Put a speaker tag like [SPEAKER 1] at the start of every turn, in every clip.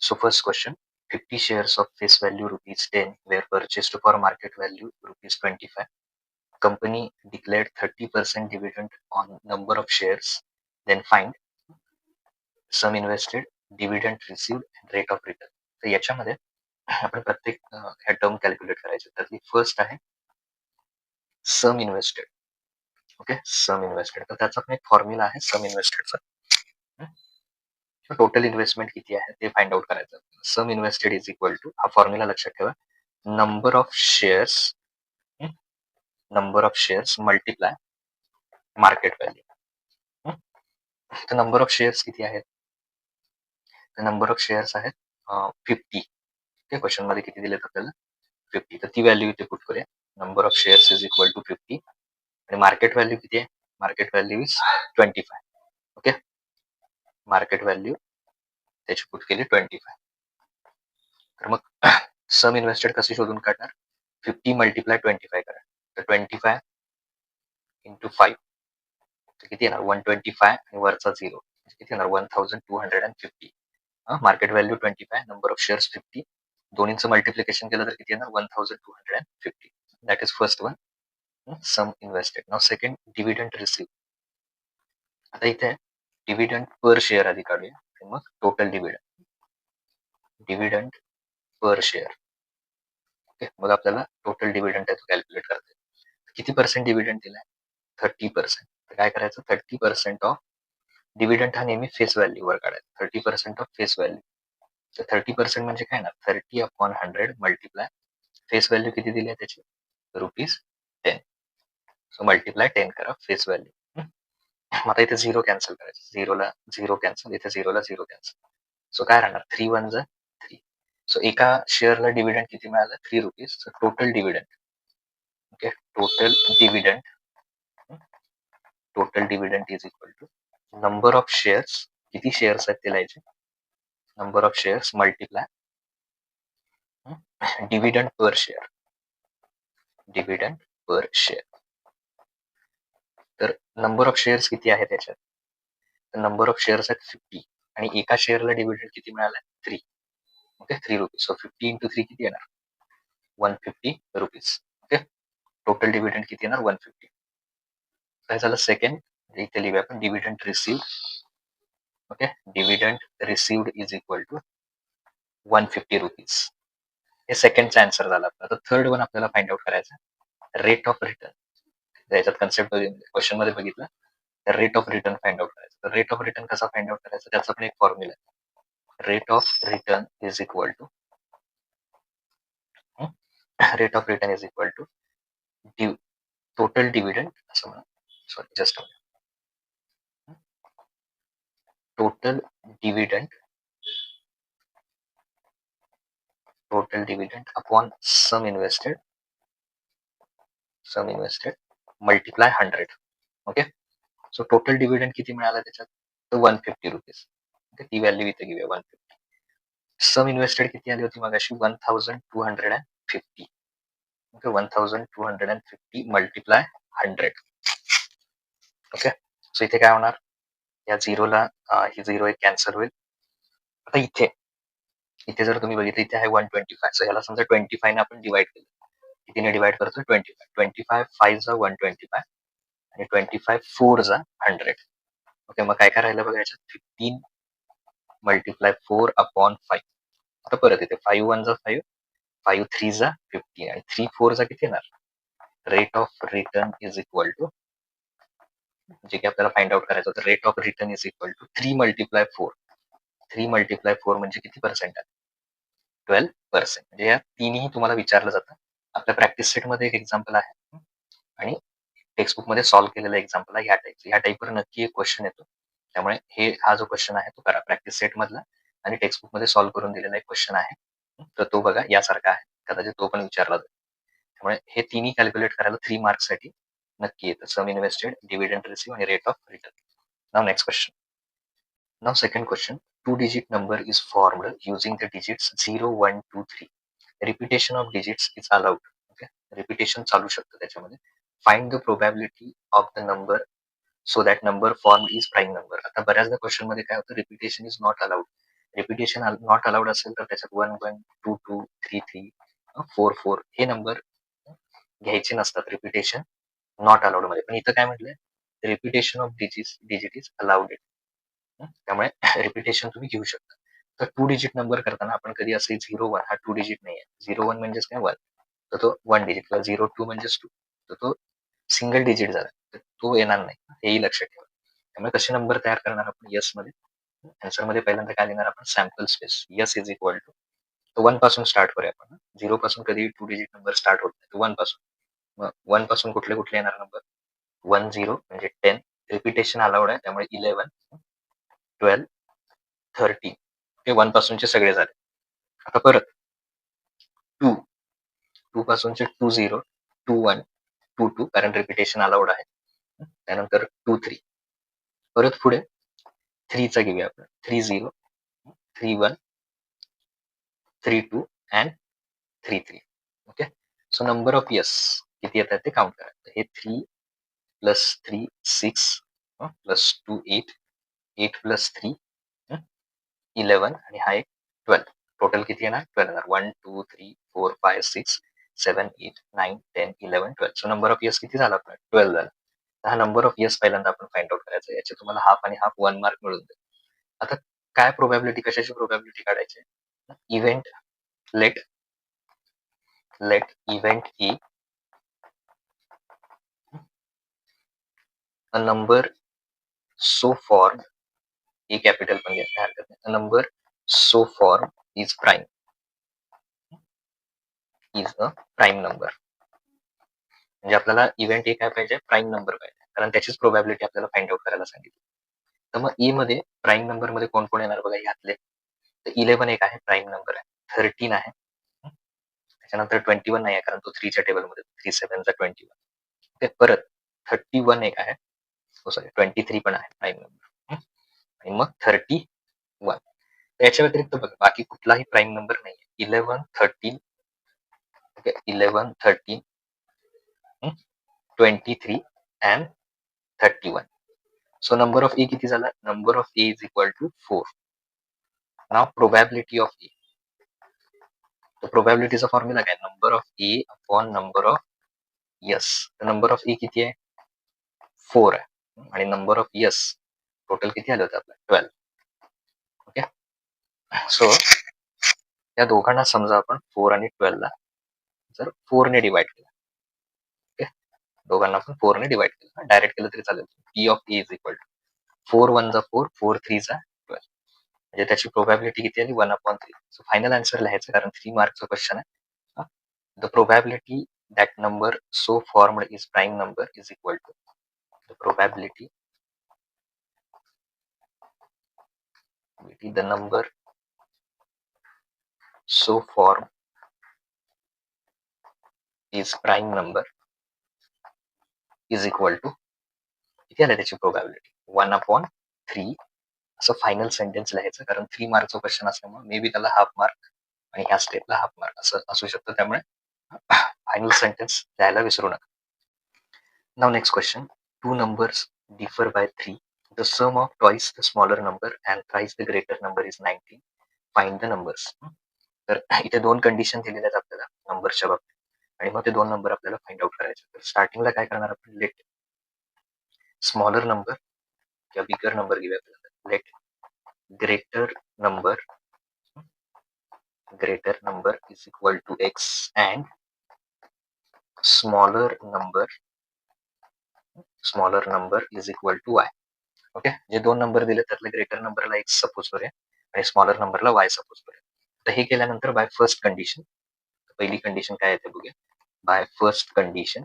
[SPEAKER 1] So first question, 50 shares of face value rupees 10 were purchased for market value rupees 25. Company declared 30% dividend on number of shares. Then find sum invested, dividend received and rate of return. तर याच्यामध्ये आपण प्रत्येक ह्या term calculate करायचे. त्यातली first आहे सम invested. Okay, सम invested. तर त्याचा पण एक फॉर्म्युला आहे सम इन्व्हेस्टेडचा. टोटल इन्व्हेस्टमेंट किती आहे ते फाइंड आउट करायचं. सम इन्व्हेस्टेड इज इक्वल टू, हा फॉर्म्युला लक्षात ठेवा, number of shares multiply market value. तर नंबर ऑफ शेअर्स किती आहेत? तर नंबर ऑफ शेअर्स आहेत 50. ओके, क्वेश्चन मध्ये किती दिलेत आपल्याला? 50. तर ती व्हॅल्यू इथे पुट करूया. Number of shares is equal to 50 आणि मार्केट व्हॅल्यू किती आहे? Market value is 25. Okay, market value त्याची पुट केली 25. तर मग सम इन्व्हेस्टेड कशी शोधून काढणार? 50 मल्टिप्लाय 25 करा. तर 25 इंटू 5 तर किती येणार? 125 आणि वरचा 0 किती येणार? 1250. Market value 25, number of shares 50, दोन्हीचं मल्टिप्लिकेशन केलं तर किती येणार? 1250. That is first one, sum invested. Now second, dividend receive. आता इथे डिव्हिडंड पर शेअर आधी काढूया, मग total dividend per share. Okay, मग आपल्याला टोटल डिव्हिडंड आहे तो कॅल्क्युलेट करता येईल. किती पर्सेंट डिव्हिडंड दिलाय? 30%. तर काय करायचं? 30% ऑफ डिव्हिडंड हा नेहमी फेस व्हॅल्यूवर काढायचा. 30% ऑफ फेस व्हॅल्यू. तर 30% म्हणजे काय ना, 30/100 मल्टिप्लाय फेस व्हॅल्यू किती दिली आहे त्याची? रुपीज 10. सो मल्टिप्लाय 10 करा फेस व्हॅल्यू. मग आता इथे 0 कॅन्सल करायचं. 0ला 0 कॅन्सल, इथे 0ला 0 कॅन्सल. सो काय राहणार? 3 1 जा 3. सो एका शेअरला डिव्हिडंड किती मिळालं? 3 rupees. Total dividend, okay, total dividend is equal to number of shares, किती शेअर्स आहेत ते लिहायचे, number of shares multiply dividend per share. तर नंबर ऑफ शेअर्स किती आहे त्याच्यात? नंबर ऑफ शेअर्स आहेत 50 आणि एका शेअरला डिव्हिडंड किती मिळालं? 3. Okay, 3 rupees. सो 50 इंटू 3 किती येणार? 150 रुपीज. ओके, टोटल डिव्हिडंड किती येणार? 150. काय झालं? सेकंड, इथे लिहूया आपण dividend received. Okay, dividend received is equal to 150 rupees. हे सेकंडचा आन्सर झाला आपला. तर थर्ड वन आपल्याला फाइंड आउट करायचं, रेट ऑफ रिटर्न. याच्यात कन्सेप्ट क्वेश्चन मध्ये बघितलं, तर rate of return find out करायचं. तर रेट ऑफ रिटर्न कसा फाइंड आउट करायचा? त्याचा पण एक फॉर्म्युला आहे. Rate of return is equal to total dividend, असं म्हणा, sorry just total dividend upon सम invested multiply 100. Okay, so total dividend किती मिळाला त्याच्यात? तर 150 रुपीज. ती व्हॅल्यू इथे घेऊया 150. सम इन्व्हेस्टेड किती आली होती मगाशी? 1250. Okay, 1250 multiply 100. ओके, सो इथे काय होणार? या झिरोला ही 0 एक कॅन्सल होईल. आता इथे जर तुम्ही बघितलं, इथे आहे 125. सो ह्याला समजा 25 ने आपण डिवाइड केलं. कितीने डिवाइड करतो? 25 5 जा 125 आणि 25 4 जा 100. ओके, मग काय काय राहिलं बघा याच्यात? 15 मल्टिप्लाय 4 अपॉन 5. आता परत इथे 5 1 जा 5, 5 3 जा 15 आणि 3 4 जा किती येणार? Rate of return is equal to, जे की आपल्याला फाइंड आउट करायचं होतं, rate of return is equal to 3 multiply 4. 3 multiply 4 म्हणजे किती पर्सेंट आहे? 12%. म्हणजे या तिन्ही तुम्हाला विचारलं जातं. आपल्या प्रॅक्टिस सेट मध्ये एक एक्झाम्पल आहे आणि टेक्स्टबुक मध्ये सॉल्व्ह केलेला एक्झाम्पल आहे या टाईपवर नक्की एक क्वेश्चन येतो. त्यामुळे हा जो क्वेश्चन आहे तो करा प्रॅक्टिस सेट मधला, आणि टेक्स्टबुक मध्ये सॉल्व्ह करून दिलेला एक क्वेश्चन आहे, तर तो बघा यासारखा आहे, कदाचित तो पण विचारला जातो. त्यामुळे हे तिन्ही कॅल्क्युलेट करायला 3 मार्क्स साठी नक्की येतं. सम इन्व्हेस्टेड, डिव्हिडंड रिसीव्ह आणि rate of return. Now next question. Now second question, 2-digit number is formed using the digits 0 1 2 3. Repetition of digits is allowed. Okay, repetition चालू शकतं त्याच्यामध्ये. Find the probability of the number so that number formed is prime number. आता बऱ्याचदा question मध्ये काय होतं? Repetition is not allowed. Repetition not allowed असेल तर त्याच्यात 1 1 2 2 3 3 4 4 हे नंबर घ्यायचे नसतात रिपिटेशन नॉट अलाउड मध्ये. पण इथं काय म्हटलंय, repetition of digit is allowed it. त्यामुळे रिपिटेशन तुम्ही घेऊ शकता. तर 2 डिजिट नंबर करताना आपण कधी असे 0 1 हा 2 डिजिट नाही आहे. 0 1 म्हणजेच काय 1, तर तो 1 डिजिट, किंवा 0 2 म्हणजेच 2, तर तो सिंगल डिजिट झाला, तर तो येणार नाही, हेही लक्षात ठेवा. त्यामुळे कसे नंबर तयार करणार आपण यस मध्ये, आन्सर मध्ये पहिल्यांदा काय लिहिणार आपण, sample space S is equal to, तर 1 पासून स्टार्ट करूया आपण. 0 पासून कधी 2 डिजिट नंबर स्टार्ट होत नाही, 1 पासून. मग 1 पासून कुठले कुठले येणार नंबर, 1 0 म्हणजे 10, रिपिटेशन अलाउड आहे त्यामुळे 11 12 13, हे 1 पासूनचे सगळे झाले. आता परत 2 पासूनचे 2 0 2 1 2 2, कारण रिपिटेशन अलाउड आहे. त्यानंतर 2 3, परत पुढे 3 चा घेऊया आपण, 3 0 3 1 3 2 and 3 3. Okay, so number of yes किती येतात ते काउंट करा. हे 3 प्लस 3 6 प्लस 2 8 8 प्लस 3 11 आणि हा एक 12. टोटल किती येणार, 12 येणार. 1 2 3 4 5 6 7 8 9 10 11 12. सो नंबर ऑफ यस किती झाला आपला, 12 झाला. हा नंबर ऑफ यस पहिल्यांदा आपण फाइंड आउट करायचा. याचे तुम्हाला हाफ आणि हाफ 1 मार्क मिळून जाईल. आता काय प्रोबॅबिलिटी, कशाची प्रोबॅबिलिटी काढायची, event let event E a number so form, A capital पण घ्या, काय हरकत नाही. A number so form is prime a prime number. म्हणजे आपल्याला इव्हेंट ए काय पाहिजे, प्राईम नंबर पाहिजे, कारण त्याचीच प्रोबॅबिलिटी आपल्याला फाइंड आउट करायला सांगितली. तर मग ए मध्ये प्राईम नंबर मध्ये कोण कोण येणार बघा ह्यातले, तर 11 एक आहे, प्राईम नंबर आहे. 13 आहे, त्याच्यानंतर 21 नाही आहे, कारण तो 3 च्या टेबलमध्ये, 3 7 चा 21. ओके, परत 31 एक आहे, सॉरी 23 पण आहे प्राईम नंबर, आणि मग 31. याच्या व्यतिरिक्त बघा बाकी कुठलाही प्राईम नंबर नाही. 11 13, okay 11 13 23 and 31. So number of A किती झाला, number of A is equal to 4. Now probability of A, तर प्रोबॅबिलिटीचा फॉर्म्युला काय, number of A upon number of S. Number of A किती आहे, 4 आहे, आणि नंबर ऑफ यस टोटल किती आलं होतं आपलं, 12. ओके, सो या दोघांना समजा आपण 4 आणि 12 ला जर 4 ने डिवाइड केलं, ओके दोघांना आपण 4 ने डिवाइड केलं, डायरेक्ट केलं तरी चालेल. P of A is equal to 4 1 जा 4 4 3 जा 12, म्हणजे त्याची प्रोबॅबिलिटी किती आली, 1/3. सो फायनल आन्सर लिहायचं, कारण 3 मार्कचा क्वेश्चन आहे. The probability that number so formed is prime number is equal to the probability the number so formed is prime number is equal to, किती आलं त्याची प्रोबॅबिलिटी, 1/3. असं फायनल सेंटेन्स लिहायचं, कारण 3 मार्कचा question असल्यामुळे मे बी त्याला half mark आणि ह्या स्टेपला हाफ मार्क असं असू शकतं. त्यामुळे फायनल सेंटेन्स द्यायला विसरू नका. Now next question, 2 numbers differ by 3. The sum of twice the smaller number and thrice the greater number is 19. Find the numbers. तर इथे 2 कंडिशन दिलेल्या आहेत आपल्याला नंबरच्या बाबतीत, आणि मग ते 2 नंबर आपल्याला फाइंड आउट करायचे. तर स्टार्टिंगला काय करणार आपण, लेट स्मॉलर नंबर किंवा बिगर नंबर घेऊया. Let greater number is equal to x and smaller number is equal to y. Okay, जे 2 नंबर दिले त्यातल्या ग्रेटर नंबरला x सपोज करूया आणि स्मॉलर नंबरला y सपोज करूया. तर हे केल्यानंतर बाय फर्स्ट कंडिशन, पहिली कंडिशन काय आहे ते बघूया. बाय फर्स्ट कंडिशन,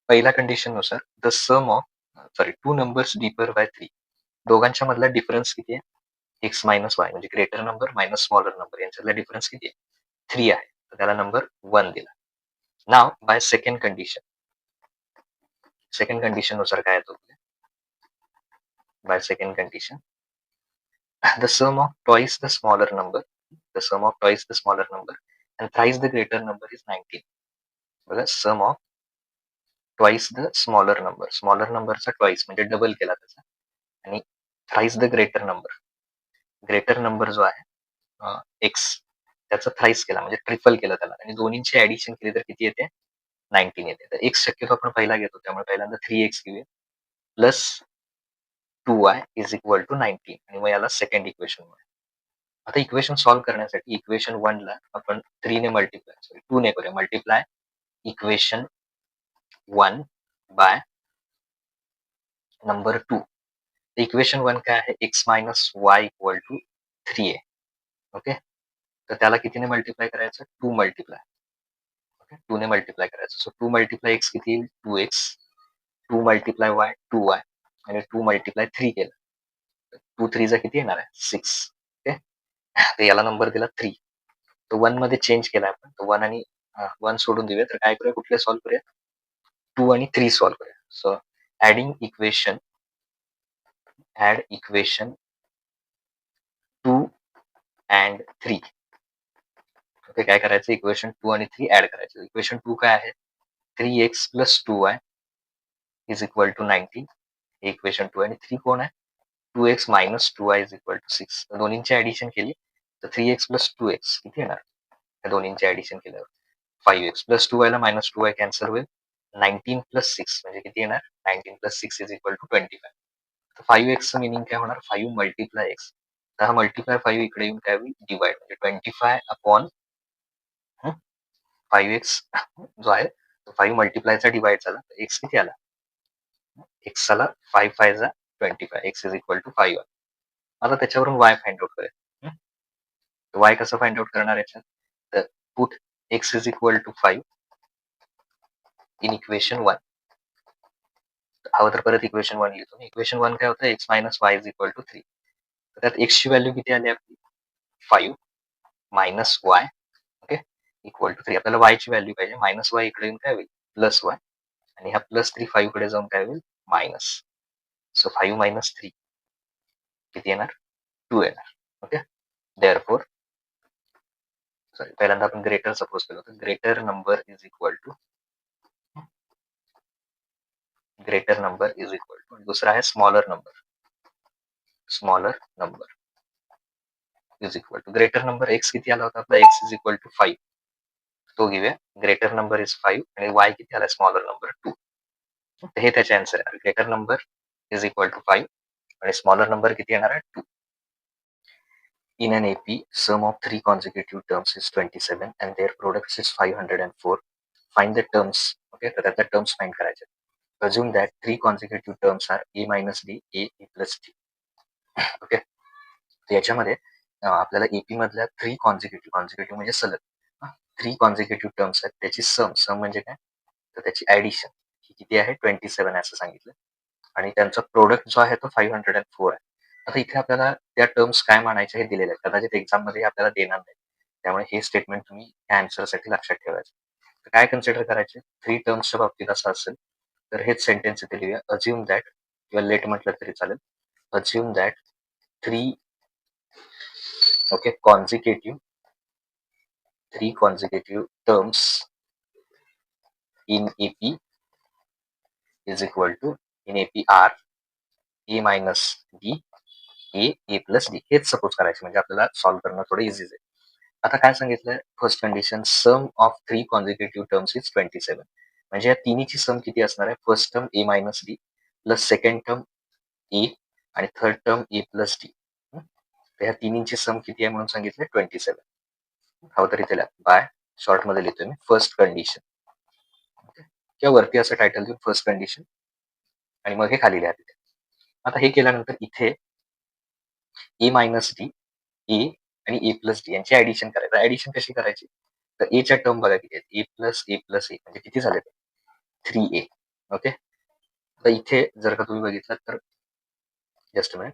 [SPEAKER 1] पहिल्या कंडिशन नुसार the sum of 2 numbers differ by 3. दोघांच्या मधला डिफरन्स किती आहे, एक्स मायनस वाय, म्हणजे greater number minus smaller number यांच्यातला डिफरन्स किती आहे, 3 आहे, तर त्याला नंबर 1 दिला. नाव बाय सेकंड कंडिशन नुसार काय येतो, by second condition the sum of twice the smaller number and thrice the greater number is 19. बघा, sum of twice the smaller number चा twice म्हणजे डबल केला त्याचा, आणि थ्राइस द ग्रेटर नंबर जो आहे एक्स त्याचा थ्राइस केला म्हणजे ट्रिपल केलं त्याला आणि दोन्हींची ऍडिशन केली तर किती येते 19 येते. तर एक्स शक्यतो आपण पहिला घेतो त्यामुळे पहिल्यांदा 3x घेऊया plus 2y is equal to 19 आणि मग याला सेकंड इक्वेशन मिळेल. आता इक्वेशन सॉल्व्ह करण्यासाठी इक्वेशन 1 ला आपण 3 ने मल्टिप्लाय 2 ने करूया multiply equation 1 by number 2. Equation 1 काय आहे X minus Y equal to 3 okay. तर त्याला कितीने मल्टिप्लाय करायचं 2 मल्टिप्लाय ओके 2 ने मल्टिप्लाय करायचं. सो 2 मल्टिप्लाय एक्स किती येईल 2x 2 मल्टिप्लाय वाय 2y आणि 2 मल्टिप्लाय 3 केलं 2 3 चा किती येणार आहे 6 ओके. तर याला नंबर दिला 3 तो 1 मध्ये चेंज केला आपण तो 1 आणि 1 सोडून देऊया तर काय करूया कुठले सॉल्व्ह करूया 2 आणि 3 सॉल्व्ह करूया. So add equation 2 and 3 okay. काय करायचं इक्वेशन 2 आणि 3 ऍड करायचं. इक्वेशन 2 काय आहे 3x plus 2y is equal to 19 हे इक्वेशन 2 आणि 3 कोण आहे 2x minus 2y is equal to 6. दोन्हींची ऍडिशन केली तर 3x प्लस 2x किती येणार या दोन्हींची ऍडिशन केल्यावर 5x प्लस 2y ला मायनस 2y कॅन्सल होईल 19 प्लस 6 म्हणजे किती येणार 19 प्लस 6 इज इक्वल टू 25. तर 5x चं मिनिंग काय होणार 5 मल्टिप्लाय एक्स. तर हा मल्टिप्लाय 5 इकडे येऊन काय होईल डिवाइड म्हणजे 25 अपॉन 5x जो आहे तो 5 मल्टिप्लायचा डिवाइड झाला तर एक्स किती आला एक्स आला 5 5 जा 25 एक्स इज इक्वल टू 5. आता त्याच्यावरून y फाइंड आउट करूया. y कसं फाइंड आउट करणार याच्यात तर put X is equal to 5 in equation 1. हवं तर परत इक्वेशन 1 लिहितो. इक्वेशन 1 काय होतं X minus Y is equal to 3. त्यात x ची व्हॅल्यू किती आली आपली 5 minus Y okay equal to 3. आपल्याला y ची व्हॅल्यू पाहिजे मायनस वाय इकडे येऊन काय होईल प्लस वाय आणि ह्या प्लस 3 5 कडे जाऊन काय होईल मायनस. सो 5 मायनस 3 किती येणार 2 येणार ओके. देअरफॉर सॉरी पहिल्यांदा आपण ग्रेटर सपोज केलं होतं greater number is equal to दुसरा आहे smaller number is equal to greater number X किती आला होता आपला एक्स इज इक्वल टू 5 तो घेऊया ग्रेटर नंबर इज 5 आणि वाय किती आला स्मॉलर नंबर 2. हे त्याचे आन्सर आहे greater number is equal to 5 आणि स्मॉलर नंबर किती येणार आहे 2. In an AP, sum of 3 consecutive terms is 27 and their products is 504. Find the terms. Okay, तर त्याच्या टर्म्स फाइंड करायचे. Assume that 3 consecutive terms are a minus d, a plus d. Okay, तर याच्यामध्ये आपल्याला AP मधल्या 3 consecutive म्हणजे सलग 3 consecutive terms आहेत त्याची सम म्हणजे काय तर त्याची ऍडिशन ही किती आहे 27 असं सांगितलं आणि त्यांचा प्रोडक्ट जो आहे तो 504 आहे. आता इथे आपल्याला त्या टर्म्स काय म्हणायचे हे दिलेले आहेत कदाचित एक्झाम मध्ये आपल्याला देणार नाही त्यामुळे हे स्टेटमेंट तुम्ही या आन्सर साठी लक्षात ठेवायचं. तर काय कन्सिडर करायचे 3 टर्म्सच्या बाबतीत असं असेल तर हेच सेंटेन्स इथे लिहूया अज्युम दॅट किंवा लेट म्हटलं तरी चालेल assume that 3 okay consecutive terms in AP is equal to in AP are a minus d a plus d हेच सपोज करायचे म्हणजे आपल्याला सॉल्व्ह करणं थोडं इझी आहे. आता काय सांगितलं first condition sum of 3 consecutive terms is 27 म्हणजे या तिन्हीची सम किती असणार आहे first term a minus D plus second term a आणि third term a plus D. तर ह्या तिन्हीची सम किती आहे म्हणून सांगितलं 27. हवं तरी त्याला बाय शॉर्ट मध्ये लिहितोय मी फर्स्ट कंडिशन किंवा वरती असं टायटल देऊन फर्स्ट कंडिशन आणि मग हे खाली लिहा तिथे. आता हे केल्यानंतर इथे ए मायनस डी ए आणि ए प्लस डी यांची ऍडिशन करायचं. ऍडिशन कशी करायची तर एच्या टर्म बघा किती आहेत ए प्लस ए म्हणजे किती झाले 3a ओके. तर इथे जर का तुम्ही बघितलं तर just minute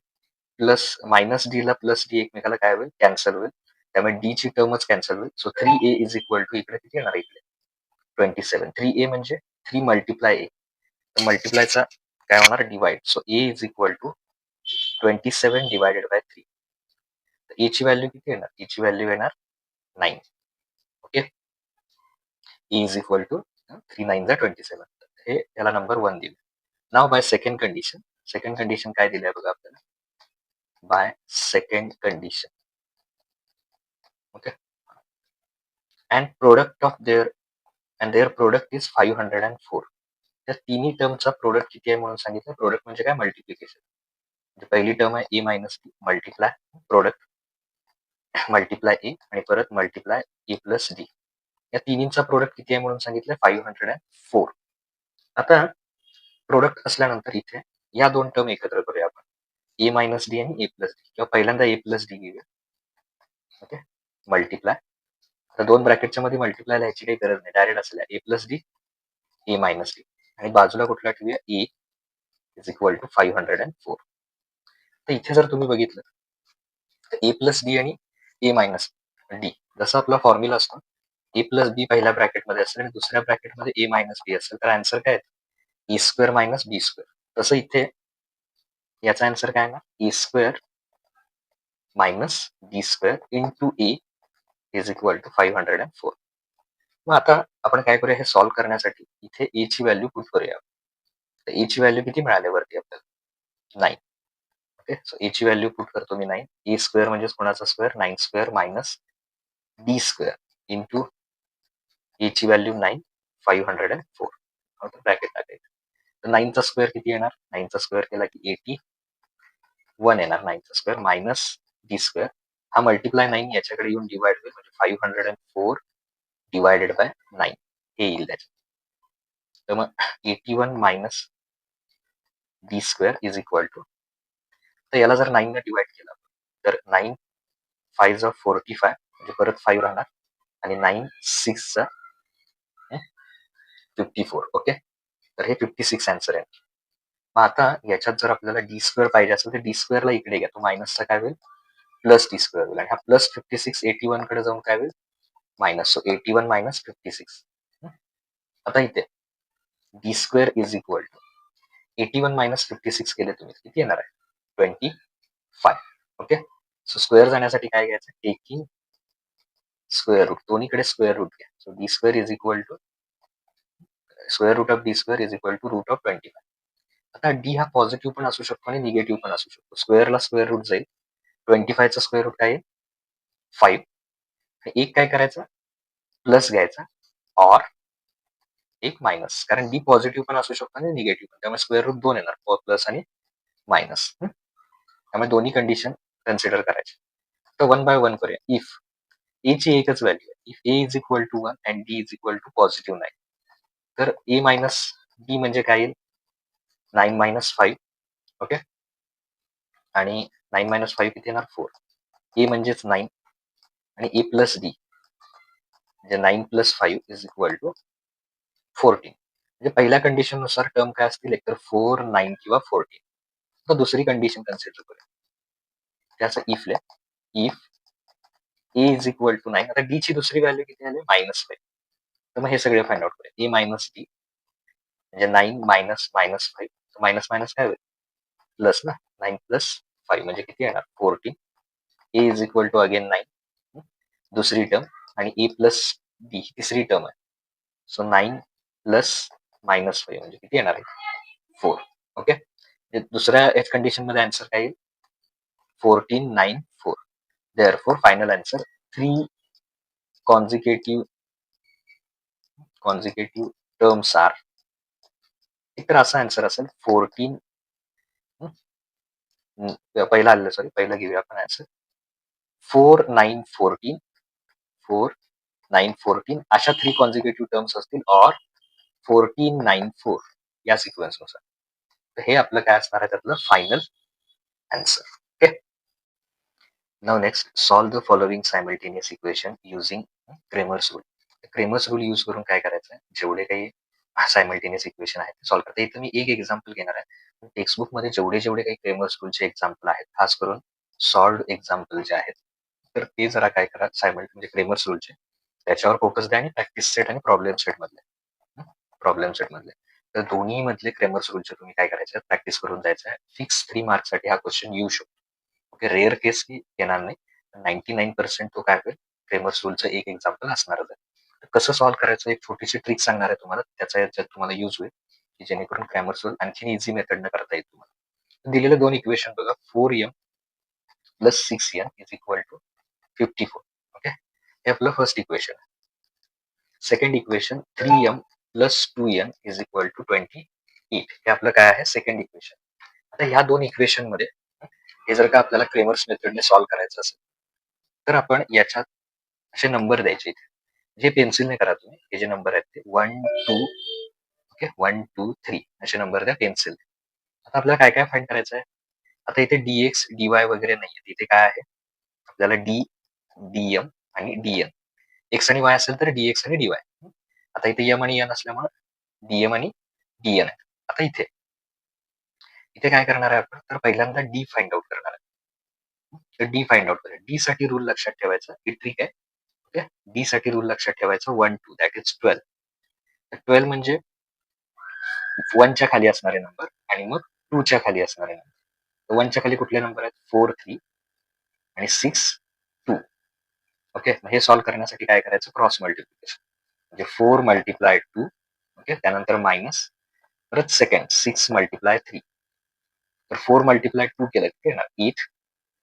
[SPEAKER 1] plus minus D ला प्लस डी एकमेकाला काय होईल कॅन्सल होईल त्यामुळे डी ची टर्मच कॅन्सल होईल. So 3a is equal to इकडे किती येणार इकडे 27. 3a म्हणजे 3 मल्टिप्लाय ए तर मल्टिप्लायचा काय होणार divide. So A is equal to 27 divided by 3. A ची व्हॅल्यू किती येणार ए ची व्हॅल्यू येणार 9 okay. A is equal to 3 9 जा 27 हे याला नंबर 1 दिले. नाव बाय सेकंड कंडिशन काय दिले बघा आपल्याला by second condition. Okay, and product of their product is 504. त्या तिन्ही टर्मचा प्रोडक्ट किती आहे म्हणून सांगितलं. प्रोडक्ट म्हणजे काय, मल्टिप्लिकेशन. पहिली टर्म आहे a minus t multiply product multiply a आणि परत मल्टिप्लाय ए प्लस डी. या तिन्हीचा प्रोडक्ट किती आहे म्हणून सांगितलं, 504. आता प्रोडक्ट असल्यानंतर इथे या दोन टर्म एकत्र करूया आपण, ए मायनस डी आणि ए प्लस डी, किंवा पहिल्यांदा ए प्लस डी घेऊया. ओके, मल्टिप्लाय, तर दोन ब्रॅकेटच्या मध्ये मल्टिप्लाय लिहायची काही गरज नाही, डायरेक्ट असल्या a plus d a minus d, आणि बाजूला कुठला ठेवूया, ए इज इक्वल टू 504. तर इथे जर तुम्ही बघितलं तर ए प्लस डी आणि ए मायनस डी, जसा आपला फॉर्म्युला असतो, ए प्लस बी पहिल्या ब्रॅकेटमध्ये असेल आणि दुसऱ्या ब्रॅकेटमध्ये ए मायनस बी असेल, तर आन्सर काय आहे, a square minus b square. तसं इथे याचा आन्सर काय ना, a square minus b square into a is equal to 504. मग आता आपण काय करूया, हे सॉल्व्ह करण्यासाठी इथे ए ची व्हॅल्यू पुट करूया. तर ए ची व्हॅल्यू किती मिळाली वरती आपल्याला, 9. ओके, सो ए ची व्हॅल्यू पुट करतो मी 9. ए स्क्वेअर म्हणजे कोणाचा square, 9 square minus D square into a ची व्हॅल्यू 9, 504. ब्रॅकेट टाकायचं. तर 9चा स्क्वेअर किती येणार, 9चा स्क्वेअर केला की 81 येणार, 9चा स्क्वेअर मायनस डी स्क्वेअर, हा मल्टिप्लाय 9 याच्याकडे येऊन डिवाइड होईल, म्हणजे 504 डिवायडेड बाय 9 हे येईल त्याच्यात. तर मग 81 minus D square is equal to, तर याला जर 9 ने डिवाइड केला तर 9 5 जा 45, म्हणजे परत 5 राहणार, आणि 9 6 जा 54. ओके, तर हे 56 आन्सर आहे. मग आता याच्यात जर आपल्याला डी स्क्वेअर पाहिजे असेल तर डी स्क्वेअरला इकडे घ्या, तो मायनसचा काय होईल, प्लस डी स्क्वेअर होईल, आणि हा प्लस 56 81 कडे जाऊन काय होईल, मायनस. So 81 minus 56. आता इथे D square is equal to 81 minus 56 केले तुम्ही, किती येणार आहे, 25. ओके, सो स्क्वेअर जाण्यासाठी काय घ्यायचं, टेकिंग स्क्वेअर रूट, दोन्हीकडे स्क्वेअर रूट घ्या. So D square is equal to square root of D square is equal to root of 25. आता डी हा पॉझिटिव्ह पण असू शकतो आणि निगेटिव्ह पण असू शकतो. स्क्वेअरला स्क्वेअर रूट जाईल, 25चा स्क्वेअर रूट काय आहे, 5. एक काय करायचं, प्लस घ्यायचा, ऑर एक मायनस, कारण डी पॉझिटिव्ह पण असू शकतो आणि निगेटिव्ह पण, त्यामुळे स्क्वेअर रूट 2 येणार, प्लस आणि मायनस. त्यामुळे दोन्ही कंडिशन कन्सिडर करायची. तर 1 बाय 1 करूया. इफ ए ची एकच व्हॅल्यू आहे, if A is equal to 1 and D is equal to positive 9, तर ए मायनस बी म्हणजे काय येईल, 9 मायनस 5. ओके, आणि 9 मायनस 5 किती येणार, 4. ए म्हणजेच 9 आणि ए प्लस डी म्हणजे 9 प्लस 5 इज इक्वल टू 14. म्हणजे पहिल्या कंडिशन नुसार टर्म काय असतील, एकतर 4, 9 किंवा 14. तर दुसरी कंडिशन कन्सिडर करूया, त्याचं इफ लिहा, if A is equal to 9. आता डी ची दुसरी व्हॅल्यू किती आली, -5. तर मग हे सगळे फाइंड आउट करूया. ए मायनस डी म्हणजे 9 मायनस मायनस 5, मायनस मायनस काय होईल, प्लस ना, 9 प्लस 5 म्हणजे किती येणार, 14. ए इज इक्वल टू अगेन 9 दुसरी टर्म, आणि ए प्लस डी तिसरी टर्म आहे. सो 9 प्लस मायनस 5 म्हणजे किती येणार आहे, 4. ओके, दुसऱ्या कंडिशन मध्ये आन्सर काय येईल, 14, 9, 4. Therefore final answer 3 consecutive terms are, एक तर असा आन्सर असेल 14, पहिला आलेलं, सॉरी पहिला घेऊया आपण आन्सर, 4, 9, 14, 4, 9, 14 अशा 3 कॉन्झिक्युटिव्ह टर्म्स असतील, ऑर 14, 9, 4 या सिक्वेन्स नुसार. तर हे आपलं काय असणार आहे, त्यातलं final answer. Okay, now next solve the following simultaneous equation using Cramer's rule. Cramer's rule use करून काय करायचं आहे, जेवढे काही सायमल्टेनियस इक्वेशन आहेत सॉल्व्ह करता. इथं मी एक एक्झाम्पल घेणार आहे. टेक्स्टबुक मध्ये जेवढे काही क्रेमर्स रूलचे एक्झाम्पल आहेत, खास करून सॉल्व्ड एक्झाम्पल जे आहेत, तर ते जरा काय करा, म्हणजे क्रेमर्स रूलचे त्याच्यावर फोकस द्या, आणि प्रॅक्टिस सेट आणि प्रॉब्लेम सेट मधले तर दोन्ही मधले क्रेमर्स रूलचे तुम्ही काय करायचे, प्रॅक्टिस करून जायचं आहे. फिक्स 3 मार्क्ससाठी हा क्वेश्चन येऊ शकतो. ओके, रेअर केस की येणार नाही, 99% तो काय होईल, क्रेमर्स रूलचं एक एक्झाम्पल असणारच आहे. कसं सॉल्व्ह करायचं, एक छोटीशी ट्रिक सांगणार आहे तुम्हाला, त्याचा याच्यात तुम्हाला यूज होईल, की जेणेकरून क्रेमर्स रूल आणखी इझी मेथडनं करता येईल तुम्हाला. दिलेले दोन इक्वेशन बघा, 4m plus 6n is equal to 54. Okay, हे आपलं first equation. Second equation 3m plus 2n is equal to 28. हे आपलं काय आहे, सेकंड इक्वेशन. आता ह्या दोन इक्वेशन मध्ये हे जर का आपल्याला क्रेमर्स मेथडने सॉल्व्ह करायचं असेल तर आपण याच्यात असे नंबर द्यायचे. जे पेन्सिलने करा तुम्ही, हे जे नंबर आहेत ते 1 2, ओके, 1 2 3 असे नंबर द्या पेन्सिल. आता आपल्याला काय काय फाइंड करायचं आहे. आता इथे dx dy वगैरे नाहीये, इथे काय आहे आपल्याला d dm आणि dn. x आणि y असेल तर dx आणि dy. आता इथे m आणि n असल्यामुळे dm आणि dn आहे. आता इथे इथे काय करणार आहे आपण, तर पहिल्यांदा d फाइंड आउट करणार आहे. तर डी फाइंड आउट करूया. डी साठी रूल लक्षात ठेवायचा, ही ट्रिक आहे. ओके, डी साठी रूल लक्षात ठेवायचा 1 2 दॅट इज 12. 12 म्हणजे 1 च्या खाली असणारे नंबर आणि मग 2 च्या खाली असणारे नंबर. 1 च्या खाली कुठले नंबर आहेत, 4 3 आणि 6 2. ओके, हे सॉल्व्ह करण्यासाठी काय करायचं, क्रॉस मल्टिप्लिकेशन. म्हणजे 4 मल्टिप्लाय 2, ओके, त्यानंतर मायनस, परत सेकंड 6 मल्टिप्लाय 3. तर 4 मल्टिप्लाय 2 केलं की येणार 8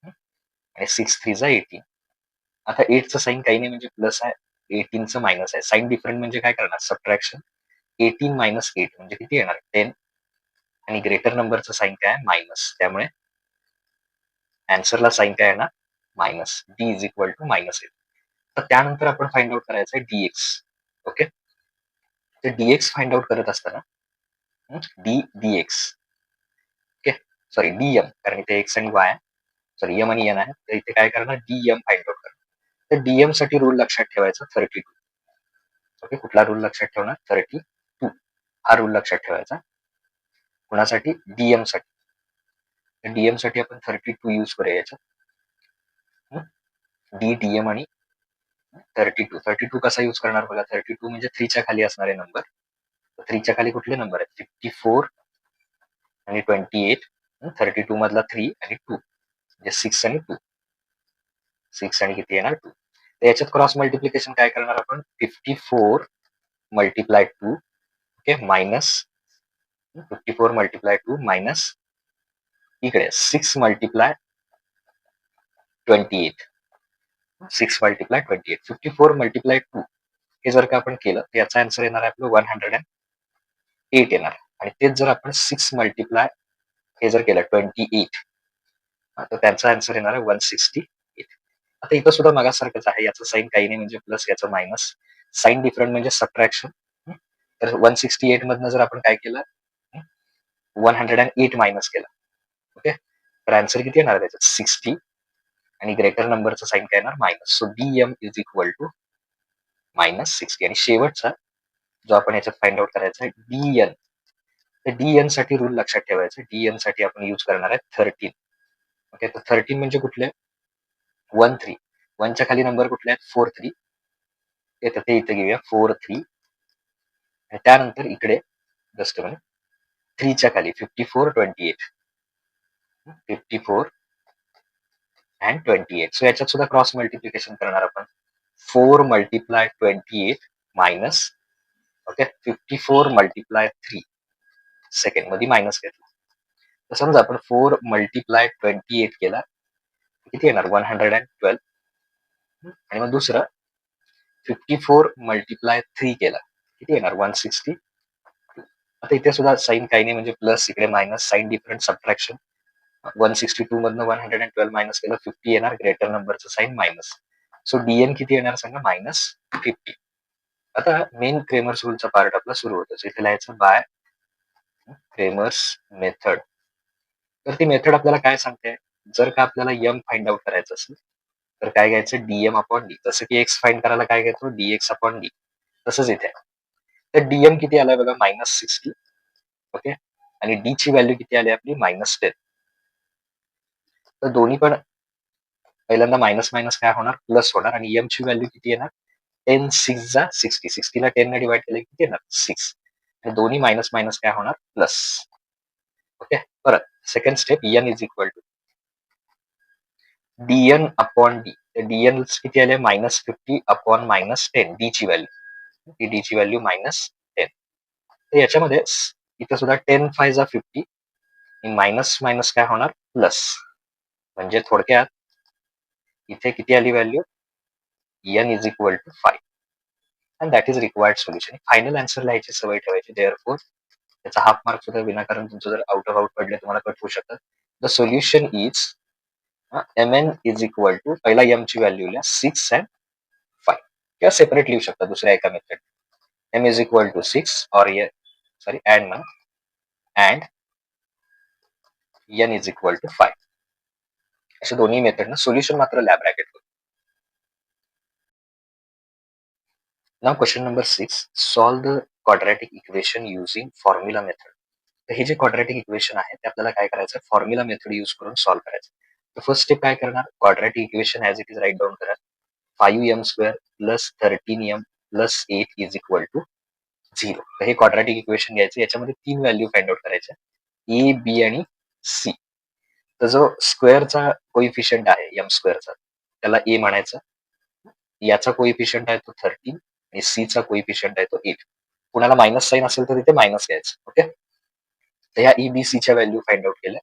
[SPEAKER 1] आणि 6 3 जा 18. आता 8चं साईन काही नाही म्हणजे प्लस आहे, 18चं मायनस आहे. साईन डिफरंट म्हणजे काय करणार, सबट्रॅक्शन. 18 मायनस 8 म्हणजे किती येणार, 10. आणि ग्रेटर नंबरचं साईन काय आहे, मायनस. त्यामुळे आन्सरला साईन काय येणार, minus. D is equal to minus 8. तर त्यानंतर आपण फाइंड आउट करायचं आहे डीएक्स. ओके, तर डीएक्स फाइंड आउट करत असताना डीएक्स, ओके, सॉरी डीएम, कारण इथे एक्स आणि वाय, सॉरी एम आणि एन आहे, तर इथे काय करणार, डीएम फाइंड आउट करणार. तर डीएम साठी रूल लक्षात ठेवायचा 32. ओके, कुठला रूल लक्षात ठेवणार, 32. हा रूल लक्षात ठेवायचा कुणासाठी, डीएम साठी. डीएम साठी आपण 32 यूज करूया याच्यात. डी डीएम आणि 32 कसा यूज करणार बघा. 32 म्हणजे 3 च्या खाली असणारे नंबर. 3 च्या खाली कुठले नंबर आहेत, 54 आणि 28. 32 मधला 3 आणि 2 म्हणजे 6 आणि 2. 6 आणि किती येणार, 2. तर याच्यात क्रॉस मल्टिप्लिकेशन काय करणार आपण, 54 multiply 2, okay, minus 54 multiply 2 minus इकडे 6 मल्टिप्लाय 28. 6 मल्टिप्लाय 28. 54 मल्टिप्लाय 2 हे जर का आपण केलं तर याचा आन्सर येणार आहे आपलं 108 येणार. आणि तेच जर आपण 6 मल्टिप्लाय हे जर केलं 28 तर त्याचा आन्सर येणार आहे 168. आता इथं सुद्धा मागासारखंच आहे, याचं साईन काही नाही म्हणजे प्लस, याचं मायनस. साईन डिफरंट म्हणजे सबट्रॅक्शन. तर 168 मधनं जर आपण काय केलं, 108 मायनस केला, ओके, तर आन्सर किती येणार त्याच्यात, 60. आणि ग्रेटर नंबरचं साईन काय येणार, minus. So Dm is equal to minus 60. आणि शेवटचा जो आपण याच्यात फाइंड आउट करायचा आहे डीएन, तर डीएन साठी रूल लक्षात ठेवायचा. डीएन साठी आपण यूज करणार आहे 13. ओके, तर 13 म्हणजे कुठले, 1 3. 1 च्या खाली नंबर कुठले आहेत, 4 3. येतं ते इथे घेऊया 4 3. आणि त्यानंतर इकडे जस्ट म्हणजे 3 च्या खाली 54 28. 54 अँड 28. सो याच्यात सुद्धा क्रॉस मल्टिप्लिकेशन करणार आपण. 4 multiply 28 minus, okay, 54 multiply 3. Second मध्ये मायनस घेतला. तर समजा आपण 4 मल्टिप्लाय 28 केला, किती येणार, 112. आणि मग दुसरं 54 मल्टिप्लाय 3 केला, किती येणार, 160. आता इथे सुद्धा साईन काही नाही म्हणजे प्लस, इकडे मायनस. Sine different, subtraction. 162 मधनं 112 मायनस केलं, 50 येणार. ग्रेटर नंबरचं साईन मायनस. सो डीएन किती येणार सांगा, मायनस 50. आता मेन क्रेमर्स रूलचा पार्ट आपला सुरू होतो. इथे लिहायचं बाय क्रेमर्स मेथड. तर ती मेथड आपल्याला काय सांगते, जर का आपल्याला एम फाइंड आउट करायचं असेल तर काय घ्यायचं, डीएम अपॉन डी. जसं की एक्स फाइंड करायला काय घ्यायचो, डीएक्स अपॉन डी. तसंच इथे तर डीएम किती आलाय बघा, मायनस 60. ओके, आणि डी ची व्हॅल्यू किती आली आपली, मायनस 10. तर दोन्ही पण पहिल्यांदा मायनस मायनस काय होणार, प्लस होणार. आणि एम ची व्हॅल्यू किती येणार, 10 6 जा 60. 60 ला 10 ने डिवाइड केलं किती येणार, 6. आणि दोन्ही मायनस मायनस काय होणार, प्लस. ओके, परत second step, n is equal to Dn upon D. Dn किती आले, मायनस 50 अपॉन मायनस 10. डी ची व्हॅल्यू, डी ची व्हॅल्यू मायनस 10. तर याच्यामध्ये इथं सुद्धा 10 5 जा 50. मायनस मायनस काय होणार, प्लस. म्हणजे थोडक्यात इथे किती आली value? n is equal to 5 and that is required solution. Final answer लिहायची सवय ठेवायची. देअरफोर त्याचा हाफ मार्क सुद्धा विनाकारण तुमचं जर आउट ऑफ आउट पडले तुम्हाला कट होऊ शकतात. The solution is mn is equal to पहिला m ची व्हॅल्यू लिहा 6 अँड 5 किंवा सेपरेट लिहू शकता दुसऱ्या एका method. m is equal to 6 और सॉरी अँड ना and n is equal to 5 असे दोन्ही मेथड ना सोल्युशन मात्र लिहा ब्रॅकेट वर. Now question number 6 solve the quadratic equation using formula method. तर हे जे क्वाड्रॅटिक इक्वेशन आहे ते आपल्याला काय करायचं? फॉर्म्युला मेथड यूज करून सॉल्व्ह करायचं. तर फर्स्ट स्टेप काय करणार? Quadratic equation as it is write down करा. 5m² plus 13m plus 8 is equal to 0. तर हे क्वाड्रॅटिक इक्वेशन घ्यायचं. याच्यामध्ये 3 व्हॅल्यू फाइंड आउट करायच्या, ए, बी आणि सी. तर जो स्क्वेअरचा कोइफिशियंट आहे m²चा त्याला ए म्हणायचा. याचा कोइफिशियंट आहे तो 13 आणि सी चा कोइफिशियंट आहे तो 8. कुणाला मायनस साइन असेल तर तिथे मायनस घ्यायचं. ओके. तर या EBCच्या व्हॅल्यू फाइंड आउट केल्या.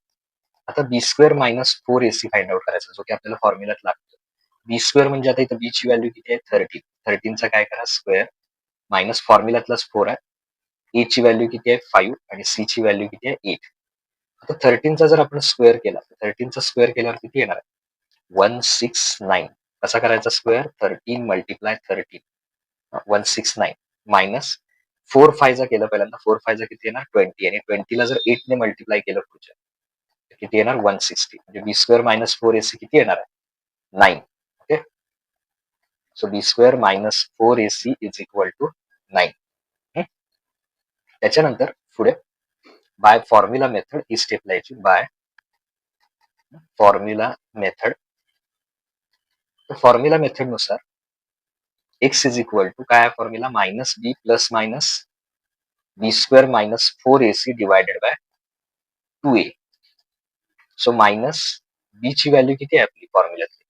[SPEAKER 1] आता B² minus 4AC find out करायचा जो की आपल्याला फॉर्म्युल्यात लागतो. B² म्हणजे आता इथं B ची व्हॅल्यू किती आहे? 13. 13चा काय करा? स्क्वेअर मायनस फॉर्म्युल्यातलाच 4 आहे. ए ची व्हॅल्यू किती आहे? 5 आणि सी ची व्हॅल्यू किती आहे? 8. आता 13चा जर आपण स्क्वेअर केला तर 13चा स्क्वेअर केल्यावर किती येणार आहे? 169. कसा करायचा स्क्वेअर? 13 मल्टिप्लाय 13 169 मायनस 4 5 केलं पहिल्यांदा. 4 5 किती येणार? 20 आणि 20 ला जर 8 ने मल्टिप्लाय केलं पुढच्या किती येणार? 160. म्हणजे B² मायनस 4AC किती येणार आहे? 9. Okay. So B² minus 4AC is equal to 9. त्याच्यानंतर पुढे बाय फॉर्म्युला मेथड ही स्टेप लिहायची. By formula method. Formula method नुसार x इज इक्वल टू काय formula? Minus b plus minus B² minus 4AC divided by 2A. So minus b ची value किती आहे आपली फॉर्म्युल्यातली?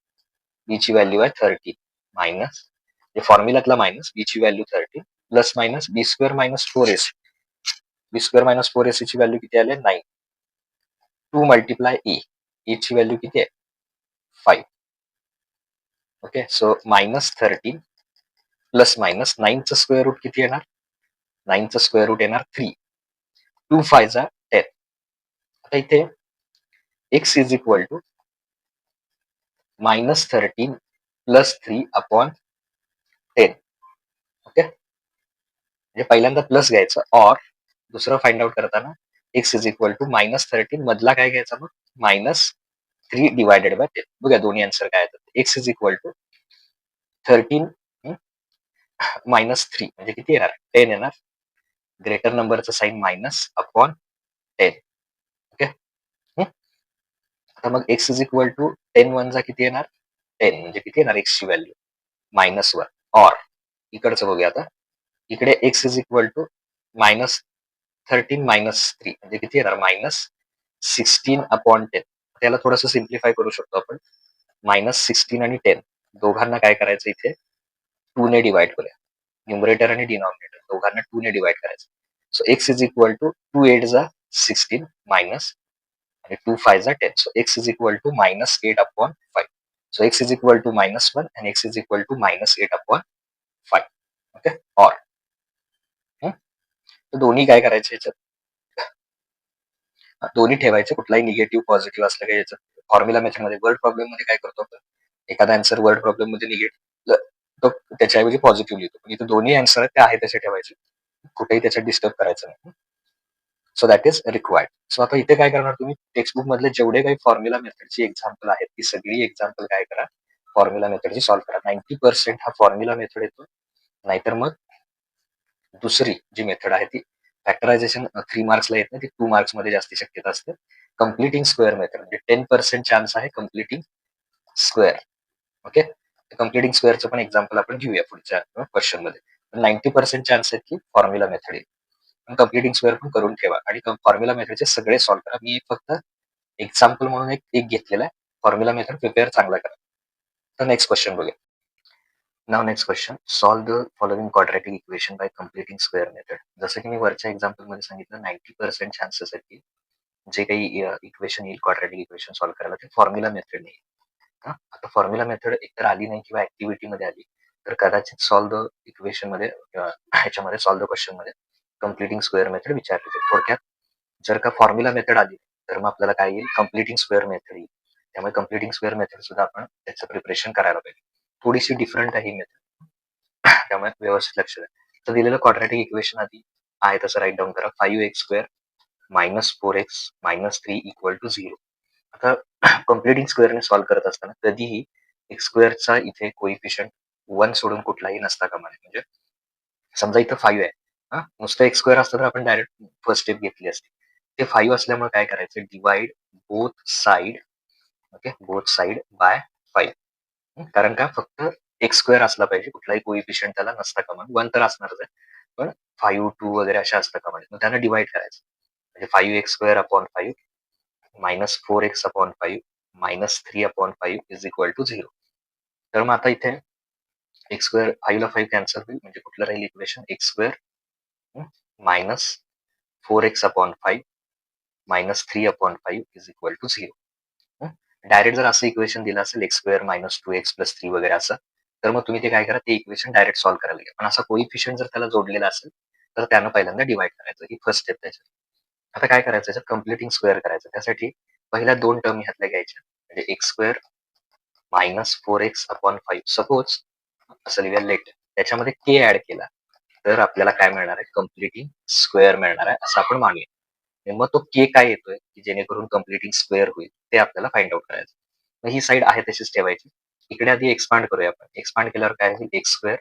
[SPEAKER 1] बी ची व्हॅल्यू आहे 13 मायनस फॉर्म्युल्यातला मायनस बी ची value 13 plus minus B² minus 4AC. B² minus 4AC ची value किती आली? 9. 2 मल्टिप्लाय ए. ए ची व्हॅल्यू किती आहे? 5. Okay. So minus 13 plus minus 9चं स्क्वेअर रूट किती येणार? 9चं स्क्वेअर रूट येणार 3. 2 5 10. आता इथे x is equal to minus 13 plus 3 upon 10. Okay. म्हणजे पहिल्यांदा प्लस घ्यायचं और दुसरं फाइंड आउट करताना x is equal to minus 13 मधला काय घ्यायचा मग? Minus 3 divided by 10. बघा दोन्ही आन्सर काय येतात. x is equal to 13 minus 3 म्हणजे किती येणार? 10 येणार. ग्रेटर नंबरचं साइन मायनस अपॉन 10. ओके. आता मग x इज इक्वल टू 10 1 किती येणार? 10 म्हणजे किती येणार x ची व्हॅल्यू? मायनस 1 और इकडचं बघूया आता. इकडे x is equal to minus 13 minus 3 म्हणजे किती येणार? Minus 16 upon 10. त्याला थोडंसं सिम्प्लिफाय करू शकतो आपण. मायनस 16 आणि 10 दोघांना काय करायचं इथे 2 ने डिवाइड करूया. न्यूमरेटर आणि डिनॉमिनेटर दोघांना 2 ने डिवाइड करायचं. So x is equal to 2 8 16 minus आणि 2 5 10. So x is equal to minus 8 upon 5. So x is equal to minus 1 आणि x is equal to minus 8 upon 5. Okay. और दोन्ही काय करायचे याच्यात? दोन्ही ठेवायचे. कुठलाही निगेटिव्ह पॉझिटिव्ह असलं काही याच्यात. फॉर्म्युला मेथडमध्ये वर्ड प्रॉब्लेम मध्ये काय करतो आपण? एखादा आन्सर वर्ड प्रॉब्लेम मध्ये निगेटिव्ह तो त्याच्याऐवजी पॉझिटिव्ह लिहितो. पण इथे दोन्ही आन्सर आहेत ते आहे तसे ठेवायचे. कुठेही त्याच्यात डिस्टर्ब करायचं नाही. So that is required. So आता इथे काय करणार तुम्ही? टेक्स्टबुक मधले जेवढे काही फॉर्म्युला मेथडची एक्झाम्पल आहेत ती सगळी एक्झाम्पल काय करा? फॉर्म्युला मेथडची सॉल्व्ह करा. 90% हा फॉर्म्युला मेथड येतो. नाहीतर मग दुसरी जी मेथड आहे ती फॅक्टरायझेशन 3 मार्क्सला येत नाही, ती 2 मार्क्स मध्ये जास्त शक्यता असते. कम्प्लिटिंग स्क्वेअर मेथड म्हणजे 10% चान्स आहे कम्प्लिटिंग स्क्वेअर. ओके. कम्प्लिटिंग स्क्वेअरचं पण एक्झाम्पल आपण घेऊया पुढच्या क्वेश्चन मध्ये. 90% चान्स आहेत की फॉर्म्युला मेथड येईल. कम्प्लिटिंग स्क्वेअर पण करून ठेवा आणि फॉर्म्युला मेथडचे सगळे सॉल्व्ह करा. मी फक्त एक्झाम्पल म्हणून एक घेतलेला आहे. फॉर्म्युला मेथड प्रिपेअर चांगला करा. तर नेक्स्ट क्वेश्चन बघूया. Now next question solve the following quadratic equation by completing square method. जसं की मी वरच्या एक्झाम्पल मध्ये सांगितलं 90% चान्सेस आहेत की जे काही इक्वेशन येईल क्वाड्रॅटिक इक्वेशन सॉल्व्ह करायला ते फॉर्म्युला मेथड येईल. आता फॉर्म्युला मेथड एकतर आली नाही किंवा ऍक्टिव्हिटी मध्ये आली तर कदाचित सॉल्व्ह द इक्वेशन मध्ये ह्याच्यामध्ये सॉल्व्ह द क्वेश्चन मध्ये कम्प्लिटिंग स्क्वेअर मेथड विचारली जाईल. थोडक्यात जर का फॉर्म्युला मेथड आली तर मग आपल्याला काय येईल, कम्प्लिटिंग स्क्वेअर मेथड येईल. त्यामुळे कम्प्लिटिंग स्क्वेअर मेथड सुद्धा आपण त्याचं प्रिपरेशन करायला पाहिजे. थोडीशी डिफरंट आहे ही मेथड, त्यामुळे व्यवस्थित लक्ष द्या. तर दिलेलं क्वाड्रॅटिक इक्वेशन आधी आहे तसं राईट डाऊन करा. 5x² -4x -3 equal to 0. आता कम्प्लिटिंग स्क्वेअरने सॉल्व्ह करत असताना कधीही एक्स स्क्वेअरचा इथे कोइफिशियंट 1 सोडून कुठलाही नसता कामा नये. म्हणजे समजा इथं 5 आहे, नुसतं एक्स स्क्वेअर असतं तर आपण डायरेक्ट फर्स्ट स्टेप घेतली असती. ते 5 असल्यामुळे काय करायचं, divide both side, okay, both side by 5. कारण का फक्त एक्स स्क्वेअर असला पाहिजे, कुठलाही कोइफिशियंट त्याला नसता कामा, 1 तर असणारच आहे, पण 5, 2 वगैरे अशा असता कामा नये. मग त्यांना डिवाइड करायचं. म्हणजे 5x² upon 5 -4x upon 5 -3 upon 5 is equal to 0. तर मग आता इथे एक्स स्क्वेअर 5 ला 5 कॅन्सल होईल, म्हणजे कुठलं राहील equation, x square -4x upon 5 -3 upon 5 is equal to 0. Direct जर असं इक्वेशन दिलं असेल एक्स स्क्वेअर -2x + 3 वगैरे असं, तर मग तुम्ही ते काय करा, ते इक्वेशन डायरेक्ट सॉल्व्ह करायला घ्या. पण असा कोइफिशियंट जर त्याला जोडलेला असेल तर त्यानं पहिल्यांदा डिवाइड करायचं. ही फर्स्ट स्टेप त्याच्यात. आता काय करायचं, याच्यात कम्प्लिटिंग स्क्वेअर करायचं. त्यासाठी पहिल्या 2 टर्म ह्यातल्या घ्यायच्या, म्हणजे x square -4x upon 5. Suppose असं लिहूया लेट, त्याच्यामध्ये के ऍड केला तर आपल्याला काय मिळणार आहे, कम्प्लिटिंग स्क्वेअर मिळणार आहे असं आपण मानूया. आणि मग तो के काय येतोय की जेणेकरून कम्प्लिटिंग स्क्वेअर होईल ते आपल्याला फाइंड आउट करायचं. मग ही साईड आहे तशीच ठेवायची. इकडे आधी एक्सपांड करूया आपण. एक्सपांड केल्यावर काय होईल, एक्स स्क्वेअर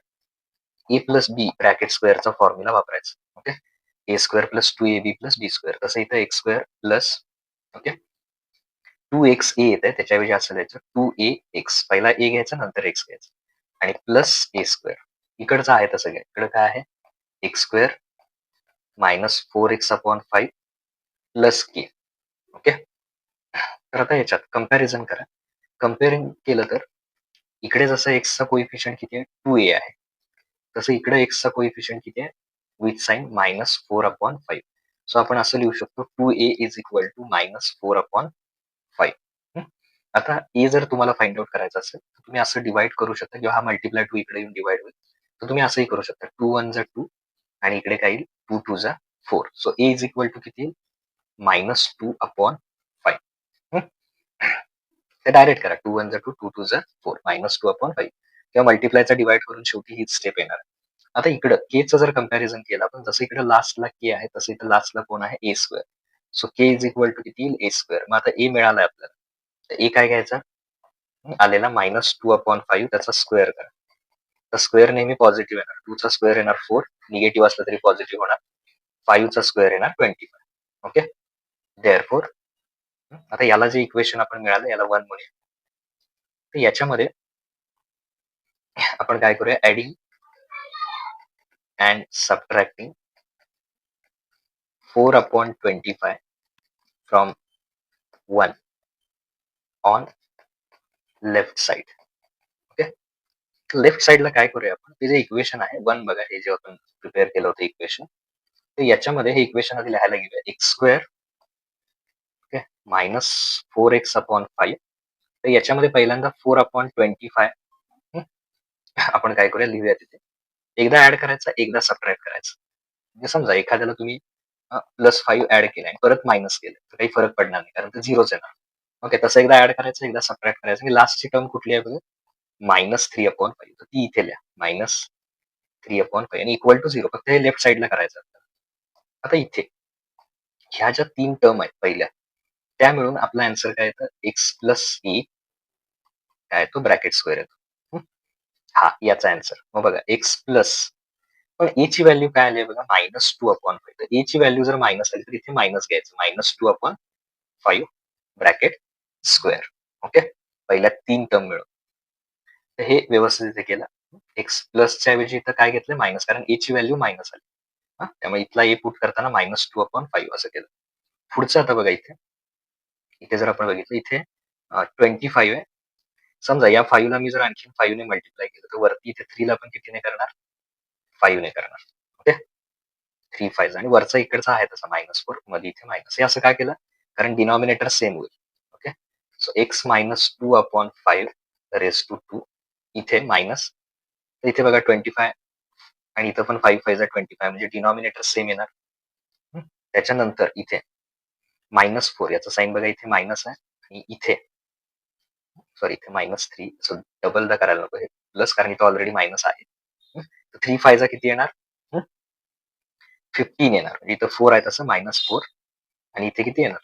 [SPEAKER 1] ए प्लस बी ब्रॅकेट स्क्वेअरचा फॉर्म्युला वापरायचा. ओके, ए स्क्वेअर प्लस 2ab प्लस बी स्क्वेअर. तसं इथं x square plus, okay, 2x ए येत आहे, त्याच्याऐवजी असं द्यायचं 2ax. पहिला ए घ्यायचा नंतर एक्स घ्यायचा आणि प्लस ए स्क्वेअर. इकडचं आहे तसं घ्या. इकडे काय आहे, x square -4x upon 5 plus k. Okay, तर आता याच्यात कम्पॅरिझन करा. कम्पेअरिंग केलं तर इकडे जसं एक्सचा कोइफिशियंट किती आहे, 2a आहे, तसं इकडे एक्सचा कोइफिशियंट किती आहे, विथ साइन -4 अपॉन 5. सो आपण असं लिहू शकतो 2a is equal to -4 upon 5. आता ए जर तुम्हाला फाइंड आउट करायचं असेल तर तुम्ही असं डिवाइड करू शकता, किंवा हा मल्टिप्लाय 2 इकडे येऊन डिवाइड होईल. तर तुम्ही असंही करू शकता, 2 1 जा 2 आणि इकडे काय येईल, 2 2 जा 4. So A is equal to किती येईल, -2 अपॉन 5. ते डायरेक्ट करा, 2 1 जा 2 2 2 जा 4 -2 अपॉन 5, किंवा मल्टिप्लायचा डिवाइड करून शेवटी हीच स्टेप येणार. आता इकडं केचं जर कम्पॅरिझन केलं आपण, जसं इकडे लास्टला के आहे तसं इथं लास्टला कोण आहे, a square. So k is equal to किती येईल, ए स्क्वेअर. मग आता ए मिळालाय आपल्याला, तर ए काय घ्यायचा, आलेला -2 अपॉन 5 त्याचा स्क्वेअर करा. तर स्क्वेअर नेहमी पॉझिटिव्ह येणार. 2 चा स्क्वेअर येणार 4, निगेटिव्ह असलं तरी पॉझिटिव्ह होणार. 5 चा स्क्वेअर येणार 25. ओके, देअरफॉर आता याला जे इक्वेशन आपण मिळालं याला 1 म्हणूया. तर याच्यामध्ये आपण काय करूया, adding and subtracting 4 upon 25 from 1 on left side. Okay, left साइडला काय करूया आपण, ते जे इक्वेशन आहे 1 बघा, हे जे आपण प्रिपेअर केलं होतं इक्वेशन, तर याच्यामध्ये हे इक्वेशन आधी लिहायला घेऊया. X square, okay, -4x upon 5. तर याच्यामध्ये पहिल्यांदा 4 अपॉन 25 आपण काय करूया, लिहूया तिथे. एकदा ऍड करायचा, एकदा सबट्रॅक्ट करायचं. म्हणजे समजा एखाद्याला तुम्ही +5 ऍड केलं आणि परत मायनस केलं तर काही फरक पडणार नाही, कारण ते झिरोच येणार. ओके, तसं एकदा ऍड करायचं, एकदा सबट्रॅक्ट करायचं. आणि लास्टची टर्म कुठली आहे बघा, -3 अपॉन 5. तर ती इथे लिहा, -3 अपॉन 5 आणि इक्वल टू 0. फक्त हे लेफ्ट साइडला करायचं. आता इथे ह्या ज्या 3 टर्म आहेत पहिल्या, त्या मिळून आपला आन्सर काय येतं, एक्स प्लस ए काय येतो, ब्रॅकेट स्क्वेअर येतो. हा याचा आन्सर. मग बघा एक्स प्लस, पण ए ची व्हॅल्यू काय आली आहे बघा, -2 अपॉन 5. तर ए ची व्हॅल्यू जर मायनस आली तर इथे मायनस घ्यायचं, -2 अपॉन 5 ब्रॅकेट स्क्वेअर. ओके, पहिल्या 3 टर्म मिळून. तर हे व्यवस्थित इथे केलं. एक्स प्लसच्या ऐवजी इथं काय घेतलं, मायनस, कारण ए ची व्हॅल्यू मायनस आली. त्यामुळे इथला ए पुट करताना -2 अपॉन 5 असं केलं. पुढचं आता बघा इथे, इथे जर आपण बघितलं, इथे 25 आहे. समजा या 5 ला मी जर आणखी 5 ने मल्टिप्लाय केलं तर वरती इथे 3 ला पण कितीने करणार, 5 ने करणार. ओके, 3 5 आणि वरचा इकडचा आहे तसा -4 मध्ये इथे मायनस. हे असं काय केलं, कारण डिनॉमिनेटर सेम होईल. Okay, so x -2/5 raise to 2 इथे मायनस, तर इथे बघा 25 आणि इथं पण 5 5 25 म्हणजे डिनॉमिनेटर सेम येणार. त्याच्यानंतर इथे -4 याचा साईन बघा, इथे मायनस आहे आणि इथे सॉरी इथे -3, सो डबलदा करायला नको हे प्लस, कारण इथं ऑलरेडी मायनस आहे. 3 5 किती येणार? 15 येणार. म्हणजे इथं 4 आहे तसं -4 आणि इथे किती येणार?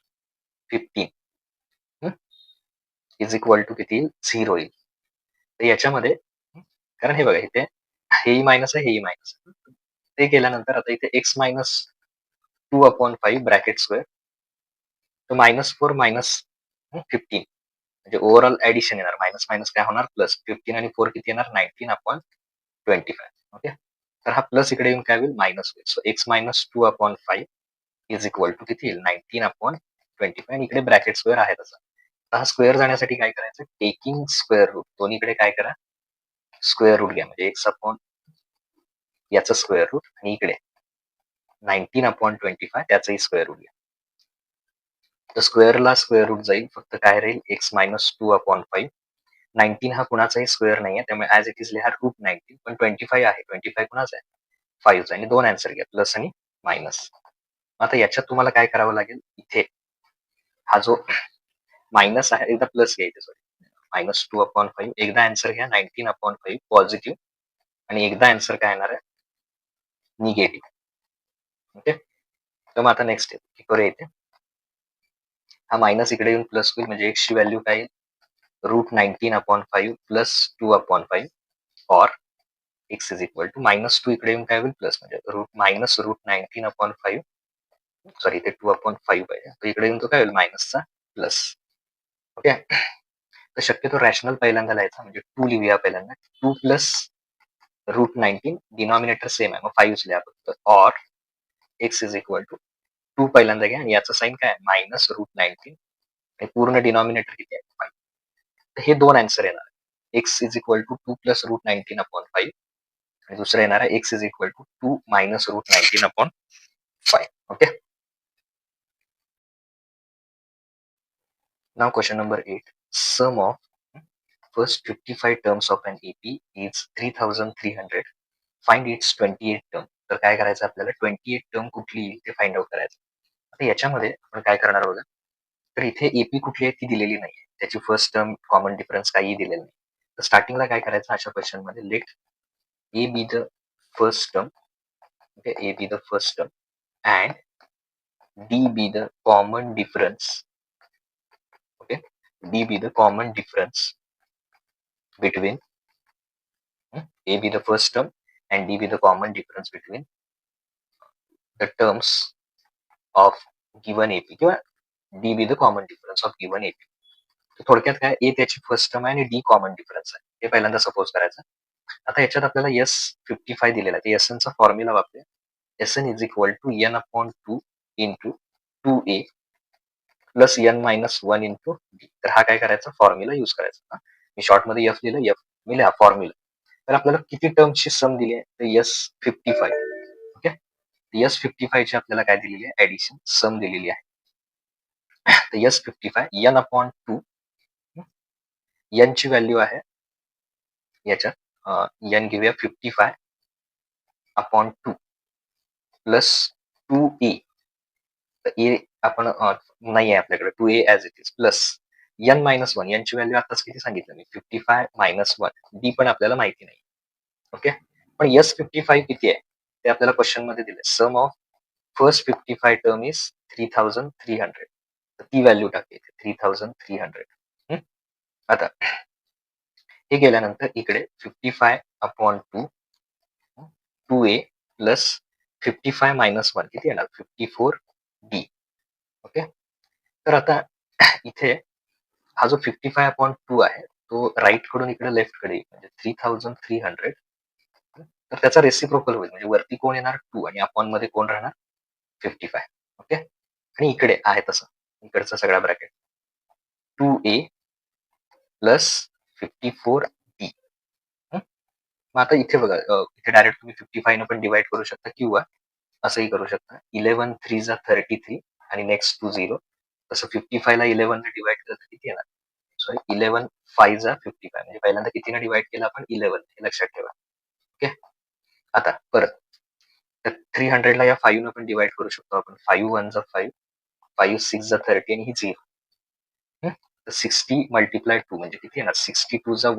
[SPEAKER 1] 15 इज इक्वल टू किती येईल? 0 येईल. तर याच्यामध्ये कारण हे बघा इथे हेही मायनस आहे, हेही मायनस आहे. ते केल्यानंतर आता इथे x -2/5 ब्रॅकेट स्क्वेअर, तर -4 -15 म्हणजे ओव्हरऑल ऍडिशन येणार. मायनस मायनस काय होणार? प्लस. 15 आणि 4 किती येणार? 19/25. ओके. तर हा प्लस इकडे येऊन काय होईल? मायनस होईल. So x -2/5 is equal to किती येईल? 19/25 आणि इकडे ब्रॅकेट स्क्वेअर आहे तसा. तर हा स्क्वेअर जाण्यासाठी काय करायचं? Taking square root. दोन्हीकडे काय करा? स्क्वेअर रूट घ्या. म्हणजे x याचं स्क्वेअर रूट आणि इकडे 19/25 त्याचंही स्क्वेअर रूट घ्या. तर स्क्वेअरला स्क्वेअर रूट जाईल. फक्त काय राहील? x -2/5. 19 हा कुणाचाही स्क्वेअर नाहीये, त्यामुळे ऍज इट इज लिहा √19. पण 25 आहे. 25 कुणाचा आहे? 5 आणि 2 आन्सर घ्या, प्लस आणि मायनस. आता याच्यात तुम्हाला काय करावं लागेल? इथे हा जो मायनस आहे एकदा प्लस घ्यायचं, सॉरी -2/5. एकदा आन्सर घ्या 19/5 पॉझिटिव्ह आणि एकदा आन्सर काय येणार आहे? निगेटिव्ह. ओके. तर मग आता नेक्स्ट करूया इथे. हा मायनस इकडे येऊन प्लस होईल, म्हणजे x ची व्हॅल्यू काय येईल? √19/5 प्लस 2/5 और x इज इक्वल टू -2 इकडे येऊन काय होईल? प्लस, म्हणजे -√19/5 सॉरी इथे 2/5 आहे, तर इकडे येऊन तो काय होईल? मायनसचा प्लस. ओके. तर शक्यतो रॅशनल पहिल्यांदा लिहायचा, म्हणजे 2 लिहूया पहिल्यांदा. 2 प्लस √19 डिनॉमिनेटर सेम आहे, मग 5 लिहा फक्त. और x इज इक्वल टू 2 पहिल्यांदा घ्या आणि याचा साईन काय आहे? -√19 आणि पूर्ण डिनॉमिनेटर किती आहे? 5. तर हे 2 आन्सर येणार. x is equal to 2 plus √19/5 आणि दुसरं येणार आहे x is equal to 2 minus √19/5. Okay. Now question number 8. Sum of first 55 terms of an AP is 3300. Find its 28 term. तर काय करायचं आपल्याला? 28 टर्म कुठली येईल ते फाइंड आउट करायचं. आता याच्यामध्ये आपण काय करणार बघा, तर इथे एपी कुठली आहे ती दिलेली नाहीये. त्याची फर्स्ट टर्म, कॉमन डिफरन्स काही दिलेलं नाही. तर स्टार्टिंगला काय करायचं अशा क्वेश्चन मध्ये? Let a be the first term, okay, a be the first term and d be the common difference. Okay, D be the common difference between A be the first term and D be the common difference between the terms of given AP किंवा D be the common difference of given AP. थोडक्यात काय? A त्याची first term आहे आणि D common difference आहे. हे पहिल्यांदा suppose करायचं. आता याच्यात आपल्याला S55 दिलेला आहे. SN चा फॉर्म्युला वापरूया. SN is equal to n/2 into 2A plus n-1 into d. तर हा काय करायचा? फॉर्म्युला यूज करायचा. मी शॉर्ट मध्ये एफ लिहिलं, एफ मी लिहा फॉर्म्युला. तर आपल्याला किती टर्मची सम दिली आहे? तर S55. ओके. S55 ची आपल्याला काय दिलेली आहे? ऍडिशन सम दिलेली आहे. तर S55 n/2, n ची व्हॅल्यू आहे याच्यात n घेऊया 55/2 प्लस 2a. तर ए आपण नाही आहे आपल्याकडे, 2a as it is, plus n-1. यांची व्हॅल्यू आताच किती सांगितलं मी? 55 - 1. डी पण आपल्याला माहिती नाही. ओके. पण S55 किती आहे ते आपल्याला क्वेश्चन मध्ये दिले. सम ऑफ फर्स्ट 55 टर्म इज 3300. तर ती व्हॅल्यू टाकते 3300. आता हे गेल्यानंतर इकडे 55/2 2a प्लस 55 - 1 किती येणार? 54d. ओके. तर आता इथे हा जो 55/2 आहे तो राईट कडून इकडे लेफ्ट कडे येईल, म्हणजे 3300. तर त्याचा रेसिप्रोकल होईल, म्हणजे वरती कोण येणार? 2 आणि अपॉन मध्ये कोण राहणार? 55. ओके. आणि इकडे आहे तसं इकडचा सगळा ब्रॅकेट 2a प्लस 54d. मग आता इथे बघा, इथे डायरेक्ट तुम्ही 55 न पण डिवाइड करू शकता किंवा असंही करू शकता. 11 3 33 आणि नेक्स्ट 2 0. तसं 55 ला 11 ने डिवाइड केलं तर किती येणार? सॉरी 11 5 जा 55 म्हणजे पहिल्यांदा कितीने डिवाइड केलं आपण 11 हे लक्षात ठेवा. ओके. आता परत तर 300 ला या 5 ने पण डिवाइड करू शकतो आपण. 5 1 जा 5, 5 6 जा 30 आणि ही 0. तर 60 मल्टिप्लाय 2 म्हणजे किती येणार? 62 जा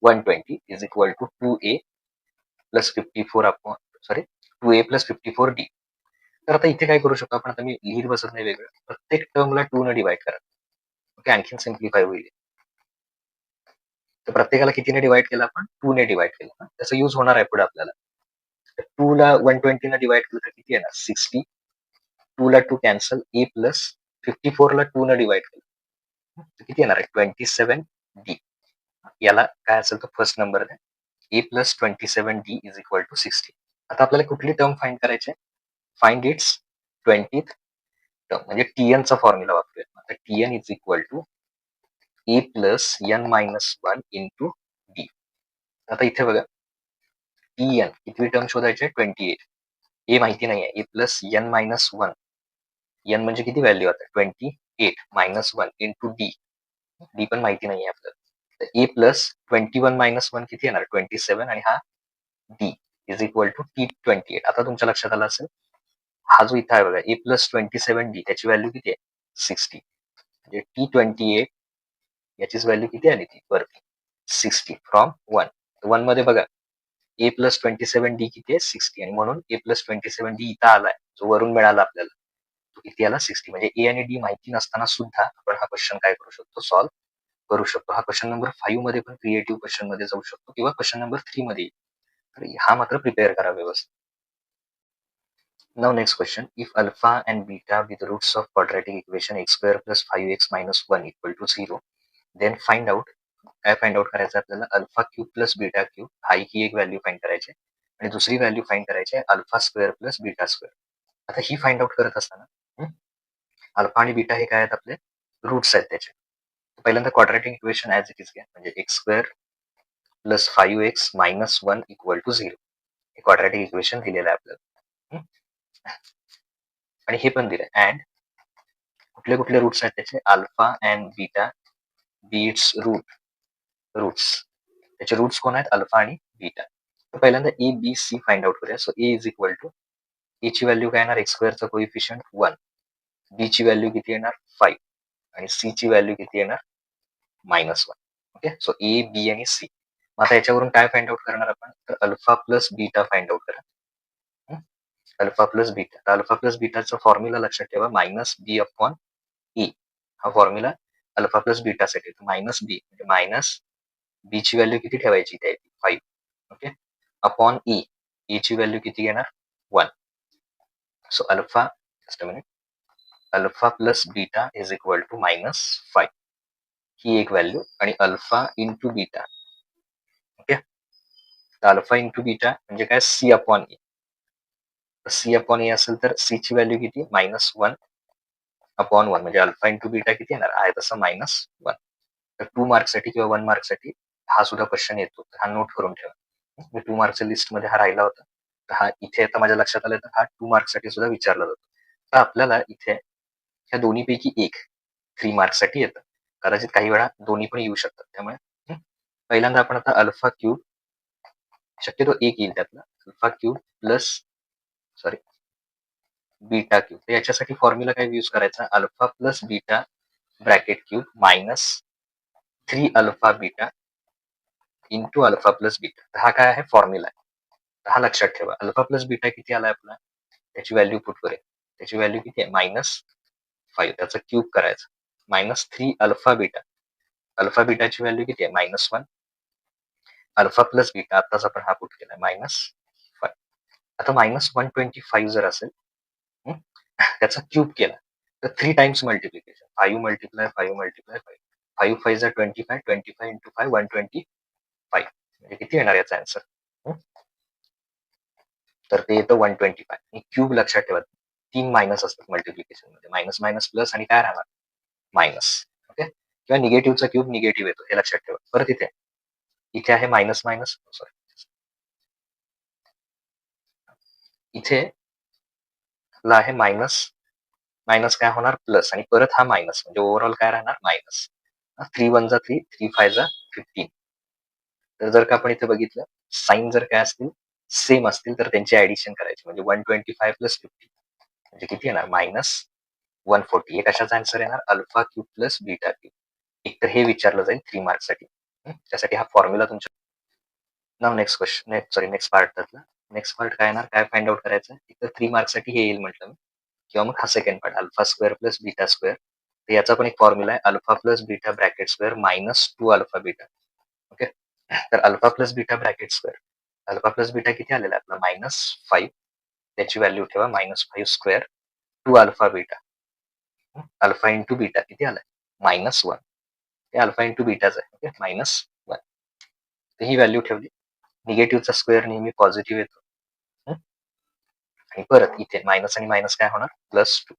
[SPEAKER 1] 120 is equal to 2a plus 54 upon sorry 2a plus 54d. तर आता इथे काय करू शकतो आपण? आता मी लिहित बसत नाही वेगळं. प्रत्येक टर्मला 2 ने डिवाइड करा. ओके, आणखीन सिम्प्लिफाय होईल. तर प्रत्येकाला कितीने डिवाइड केलं आपण? 2 ने डिवाइड केलं. त्याचा यूज होणार आहे पुढे आपल्याला. 2 ला 120 ने डिवाइड केलं तर किती येणार? 60. 2 ला 2 कॅन्सल. a प्लस 54 ला 2 ने डिवाइड केलं तर किती येणार आहे? 27d. याला काय असेल तर फर्स्ट नंबर द्या. a plus 27d is equal to 60. आता आपल्याला कुठली टर्म फाइंड करायची आहे? फाइंड इट्स 20th टर्म म्हणजे tn चा फॉर्म्युला वापरूया. आता tn is equal to a plus n minus 1 into d. आता इथे बघा tn कितवी टर्म शोधायची आहे? 28. a माहिती नाही आहे. a plus n minus 1 n म्हणजे किती व्हॅल्यू आता? 28 मायनस 1 इंटू d. d पण माहिती नाही आहे आपल्याला. तर a प्लस 21 मायनस 1 किती येणार? 27 आणि हा d is equal to t28. आता तुमच्या लक्षात आलं असेल हा जो इथे आहे बघा a प्लस 27d त्याची व्हॅल्यू किती आहे? 60. म्हणजे t28 याचीच व्हॅल्यू किती आली ती वरती? 60 फ्रॉम 1. 1 मध्ये बघा a प्लस 27d किती आहे? 60 आणि म्हणून a प्लस 27d इथं आलाय जो वरून मिळाला आपल्याला तो किती आला? 60. म्हणजे a आणि d माहिती नसताना सुद्धा आपण हा क्वेश्चन काय करू शकतो? सॉल्व्ह करू शकतो. हा क्वेश्चन नंबर 5 मध्ये पण क्रिएटिव्ह क्वेश्चन मध्ये जाऊ शकतो किंवा क्वेश्चन नंबर 3 मध्ये येईल. तर हा मात्र प्रिपेअर करा व्यवस्थित. Now next question, if alpha and beta with roots of quadratic equation x square plus 5x minus 1 equal to 0, then find out काय फाइंड आउट करायचं आपल्याला? Alpha cube plus beta cube ही एक व्हॅल्यू फाइंड करायची आणि दुसरी value find करायची आहे alpha square plus beta square. आता ही फाइंड आउट करत असताना अल्फा आणि बीटा हे काय आहेत? आपले रूट्स आहेत त्याचे. पहिल्यांदा quadratic equation as it is घ्या म्हणजे x square plus 5x minus 1 equal to 0 हे क्वाड्रॅटिक इक्वेशन दिलेलं आहे आपल्याला. आणि हे पण दिलंय अँड कुठले कुठले रूट्स आहेत त्याचे? अल्फा अँड बीटा बीट्स रूट्स त्याचे रूट्स कोण आहेत? अल्फा आणि बीटा. तर पहिल्यांदा a b c find out करूया. So A is equal to a ची व्हॅल्यू काय येणार? एक्स स्क्वेअरचा कोइफिशियंट 1, बी ची व्हॅल्यू किती येणार? 5 आणि सी ची व्हॅल्यू किती येणार? -1. ओके, सो ए बी आणि सी. आता याच्यावरून काय फाइंड आउट करणार आपण? तर alpha plus beta find out करा. Alpha plus beta. तर अल्फा प्लस बीटाचा फॉर्म्युला लक्षात ठेवा मायनस बी अपॉन ई. हा फॉर्म्युला अल्फा प्लस बीटासाठी मायनस बी म्हणजे मायनस बी ची व्हॅल्यू किती ठेवायची? त्या 5. Okay, upon e. ई ची व्हॅल्यू किती येणार? 1. So alpha just a minute alpha plus beta is equal to -5 ही एक व्हॅल्यू आणि alpha into beta. Okay, alpha into beta म्हणजे काय? C upon e. C upon a असेल तर सी ची व्हॅल्यू किती? -1 अपॉन 1 म्हणजे अल्फा इंटू बीटा किती येणार? आहे तसं -1. तर 2 मार्क्ससाठी किंवा 1 मार्क्ससाठी हा सुद्धा क्वेश्चन येतो. हा नोट करून ठेवा. मी 2 मार्क्सच्या लिस्टमध्ये हा राहिला होता. तर हा इथे आता माझ्या लक्षात आलं तर हा 2 मार्क्ससाठी सुद्धा विचारला जातो. तर आपल्याला इथे ह्या दोन्हीपैकी एक 3 मार्क्ससाठी येतं. कदाचित काही वेळा दोन्ही पण येऊ शकतात. त्यामुळे पहिल्यांदा आपण आता अल्फा क्यूब शक्यतो एक येईल त्यातला alpha cube plus sorry beta cube. तर याच्यासाठी फॉर्म्युला काय यूज करायचा? Alpha plus beta bracket cube minus 3 alpha beta into alpha plus beta. हा काय आहे? फॉर्म्युला आहे. हा लक्षात ठेवा. अल्फा प्लस बीटा किती आलाय आपला? त्याची व्हॅल्यू पुट करूया. त्याची व्हॅल्यू किती आहे? -5. त्याचा क्यूब करायचा. -3 अल्फा बीटा. अल्फा बीटाची व्हॅल्यू किती आहे? -1. अल्फा प्लस बीटा आताच आपण हा पुट केलाय -5. आता -125 जर असेल त्याचा क्यूब केला तर 3 टाइम्स मल्टिप्लिकेशन 5 मल्टिप्लाय 5 मल्टिप्लाय 5. 5 5 जा 25, 25 इंटू 5 125. म्हणजे किती येणार याचा आन्सर? तर ते येतं 125. आणि क्यूब लक्षात ठेवा 3 मायनस असतात मल्टिप्लिकेशन मध्ये. मायनस मायनस प्लस आणि काय राहणार? मायनस. ओके, किंवा निगेटिव्हचा क्यूब निगेटिव्ह येतो हे लक्षात ठेवा. परत इथे इथे आहे मायनस मायनस सॉरी इथे ला आहे मायनस मायनस काय होणार? प्लस आणि परत हा मायनस म्हणजे ओव्हरऑल काय राहणार? मायनस. 3 1 जा 3, 3 5 जा 15. तर जर का आपण इथे बघितलं, साइन जर काय असतील, सेम असतील तर त्यांची ऍडिशन करायची म्हणजे 125 प्लस 50 म्हणजे किती येणार -140. हे कशाचा आन्सर येणार alpha cube plus beta cube. एक तर हे विचारलं जाईल 3 मार्क्ससाठी. त्यासाठी हा फॉर्म्युला तुमच्या नाव नेक्स्ट क्वेश्चन नेक्स्ट पार्ट त्यातला. नेक्स्ट पार्ट काय येणार काय फाइंड आउट करायचं एक तर 3 मार्क्ससाठी हे येईल म्हटलं मी किंवा मग हा second part alpha square plus beta square. तर याचा पण एक फॉर्म्युला आहे alpha plus beta bracket square -2 alpha beta. Okay. तर alpha plus beta bracket square alpha plus beta किती आलेला आहे आपला -5. त्याची व्हॅल्यू ठेवा -5 square 2 alpha beta. Alpha into beta किती आलाय -1. ते अल्फा इंटू बीटाच आहे. ओके -1. तर ही व्हॅल्यू ठेवली. निगेटिव्हचा स्क्वेअर नेहमी पॉझिटिव्ह येतो. आणि परत इथे मायनस आणि मायनस काय होणार +2.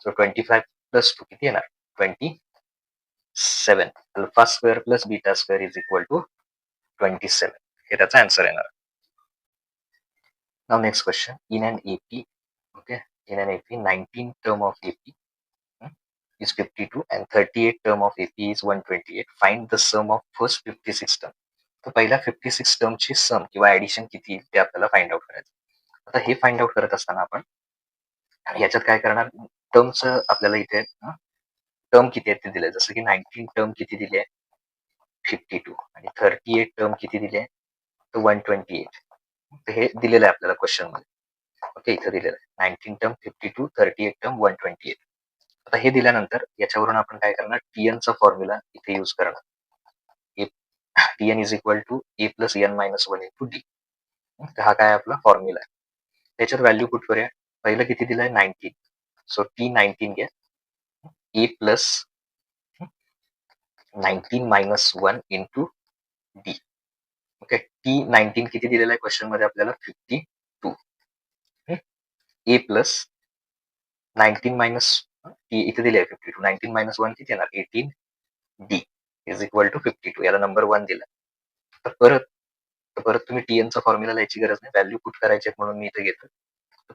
[SPEAKER 1] सो 25 प्लस 2 किती येणार 27. Alpha square plus beta square is equal to 27. हे त्याचा आन्सर येणार. Now next question in an AP. Okay. In an AP 19 term of AP is 52 and 38 term of AP is 128. Find the sum of first 56 term. तर पहिल्या 56 टर्मची सम किंवा addition किती ते आपल्याला find out करायचं. आता हे फाइंड आउट करत असताना आपण याच्यात काय करणार टर्मचं आपल्याला इथे टर्म किती आहेत ते दिले जसं की 19 टर्म किती दिली आहे 52 आणि 38 टर्म किती दिली आहे तर 128. तर हे दिलेलं आहे आपल्याला क्वेश्चन मध्ये. ओके इथे दिलेलं आहे 19 टर्म 52 38 टर्म 128. आता हे दिल्यानंतर याच्यावरून आपण काय करणार टीएन चा फॉर्म्युला इथे यूज करणार. Tn is equal to a plus n minus 1 into d. तर हा काय आपला फॉर्म्युला आहे. त्याच्यात व्हॅल्यू पुट करूया. पहिलं किती दिलंय 19. सो T19 घ्या a plus 19 minus 1 into d. Okay T19 किती दिलेलं आहे क्वेश्चन मध्ये आपल्याला 52. ए प्लस 19 मायनस इथे दिले आहे 52 19 मायनस 1 किती येणार 18 डी इज इक्वल टू 52. याला नंबर 1 दिला. तर परत तुम्ही टीएन चा फॉर्म्युला लिहायची गरज नाही व्हॅल्यू पुट करायची म्हणून मी इथे घेतो.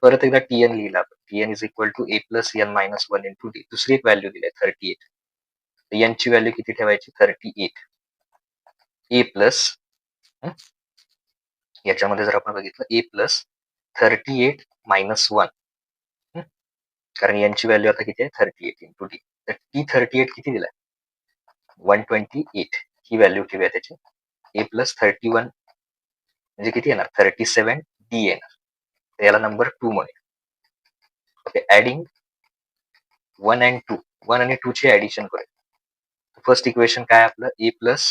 [SPEAKER 1] परत एकदा टीएन लिहिला आपण tn is equal to a plus n minus 1 into d. दुसरी एक व्हॅल्यू दिली आहे 38. एन ची व्हॅल्यू किती ठेवायची 38. ए प्लस याच्यामध्ये जर आपण बघितलं ए प्लस 38 मायनस 1 कारण यांची व्हॅल्यू आता किती आहे 38 इंटू डी. तर T38 किती दिलाय 128. ही व्हॅल्यू ठेवूया त्याची. ए प्लस 31 म्हणजे किती येणार 37 डी येणार. तर याला नंबर 2 म्हणूया. ओके ऍडिंग 1 अँड 2 1 आणि 2 ची ऍडिशन करूया. फर्स्ट इक्वेशन काय आपलं a plus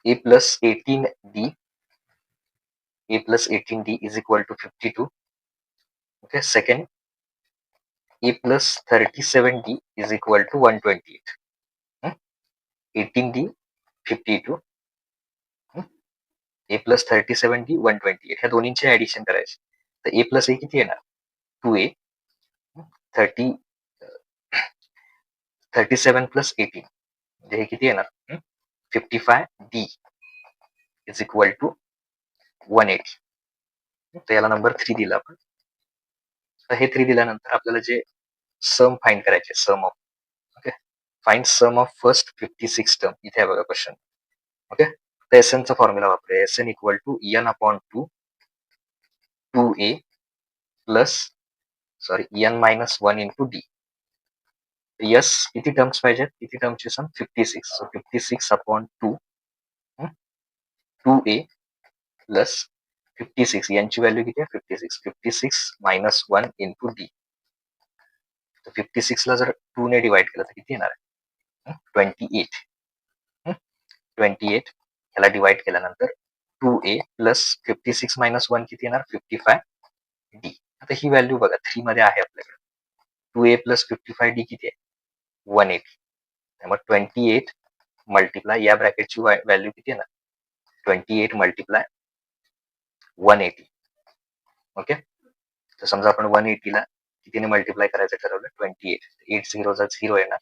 [SPEAKER 1] 18 d a plus 18 d is equal to 52. Okay second a plus 37 d is equal to 128. 18 d 52 a plus 37 d 128 ह्या दोन्हींची ऍडिशन करायची. तर ए प्लस ए किती येणार 2a 37 प्लस 18 म्हणजे हे किती येणार 55 डी इज इक्वल टू 180. तर याला नंबर 3 दिला आपण. तर हे 3 दिल्यानंतर आपल्याला जे सम फाइंड करायचे sum of okay find sum of first 56 term इथे आहे बघा क्वेश्चन. ओके तर एस चा फॉर्म्युला वापरूया S n equal to n upon 2a plus n minus 1 into d. Yes किती टर्म्स पाहिजेत किती टर्मची sum 56. So 56 upon 2a plus 56 यांची व्हॅल्यू किती आहे 56 मायनस 1 इंटू डी. तर 56 ला जर 2 ने डिवाइड केलं तर किती येणार आहे 28. 28 याला डिवाइड केल्यानंतर 2a प्लस 56 मायनस 1 किती येणार 55 डी. आता ही व्हॅल्यू बघा 3 मध्ये आहे आपल्याकडे 2a प्लस 55 डी किती आहे 180. त्यामुळे 28 मल्टिप्लाय या ब्रॅकेटची व्हॅल्यू किती येणार 28 मल्टिप्लाय 180. ओके तर समजा आपण 180 ला कितीने मल्टिप्लाय करायचं ठरवलं 28. 8 0 चा 0 येणार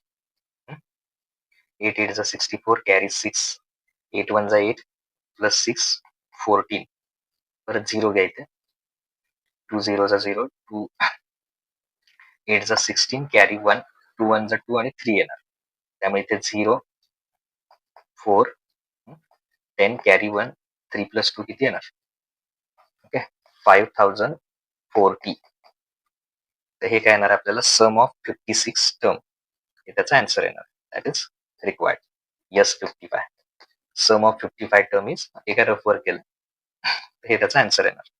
[SPEAKER 1] 8 8 चा 64 कॅरी 6 8 1 चा 8 प्लस 6 14 परत 0 घ्यायचं 2 0 चा 0 2 8 चा 16 कॅरी 1 2 1 चा 2 आणि 3 येणार. त्यामुळे इथे 0, 4, 10 कॅरी 1, 3 प्लस 2 किती येणार? ओके, 5040. तर हे काय येणार आपल्याला? सम ऑफ 56 टर्म, हे त्याचा आन्सर येणार. That is required. Yes 55. Sum of 55 term is, हे काय रफ वर्क केलं, हे त्याचा आन्सर येणार.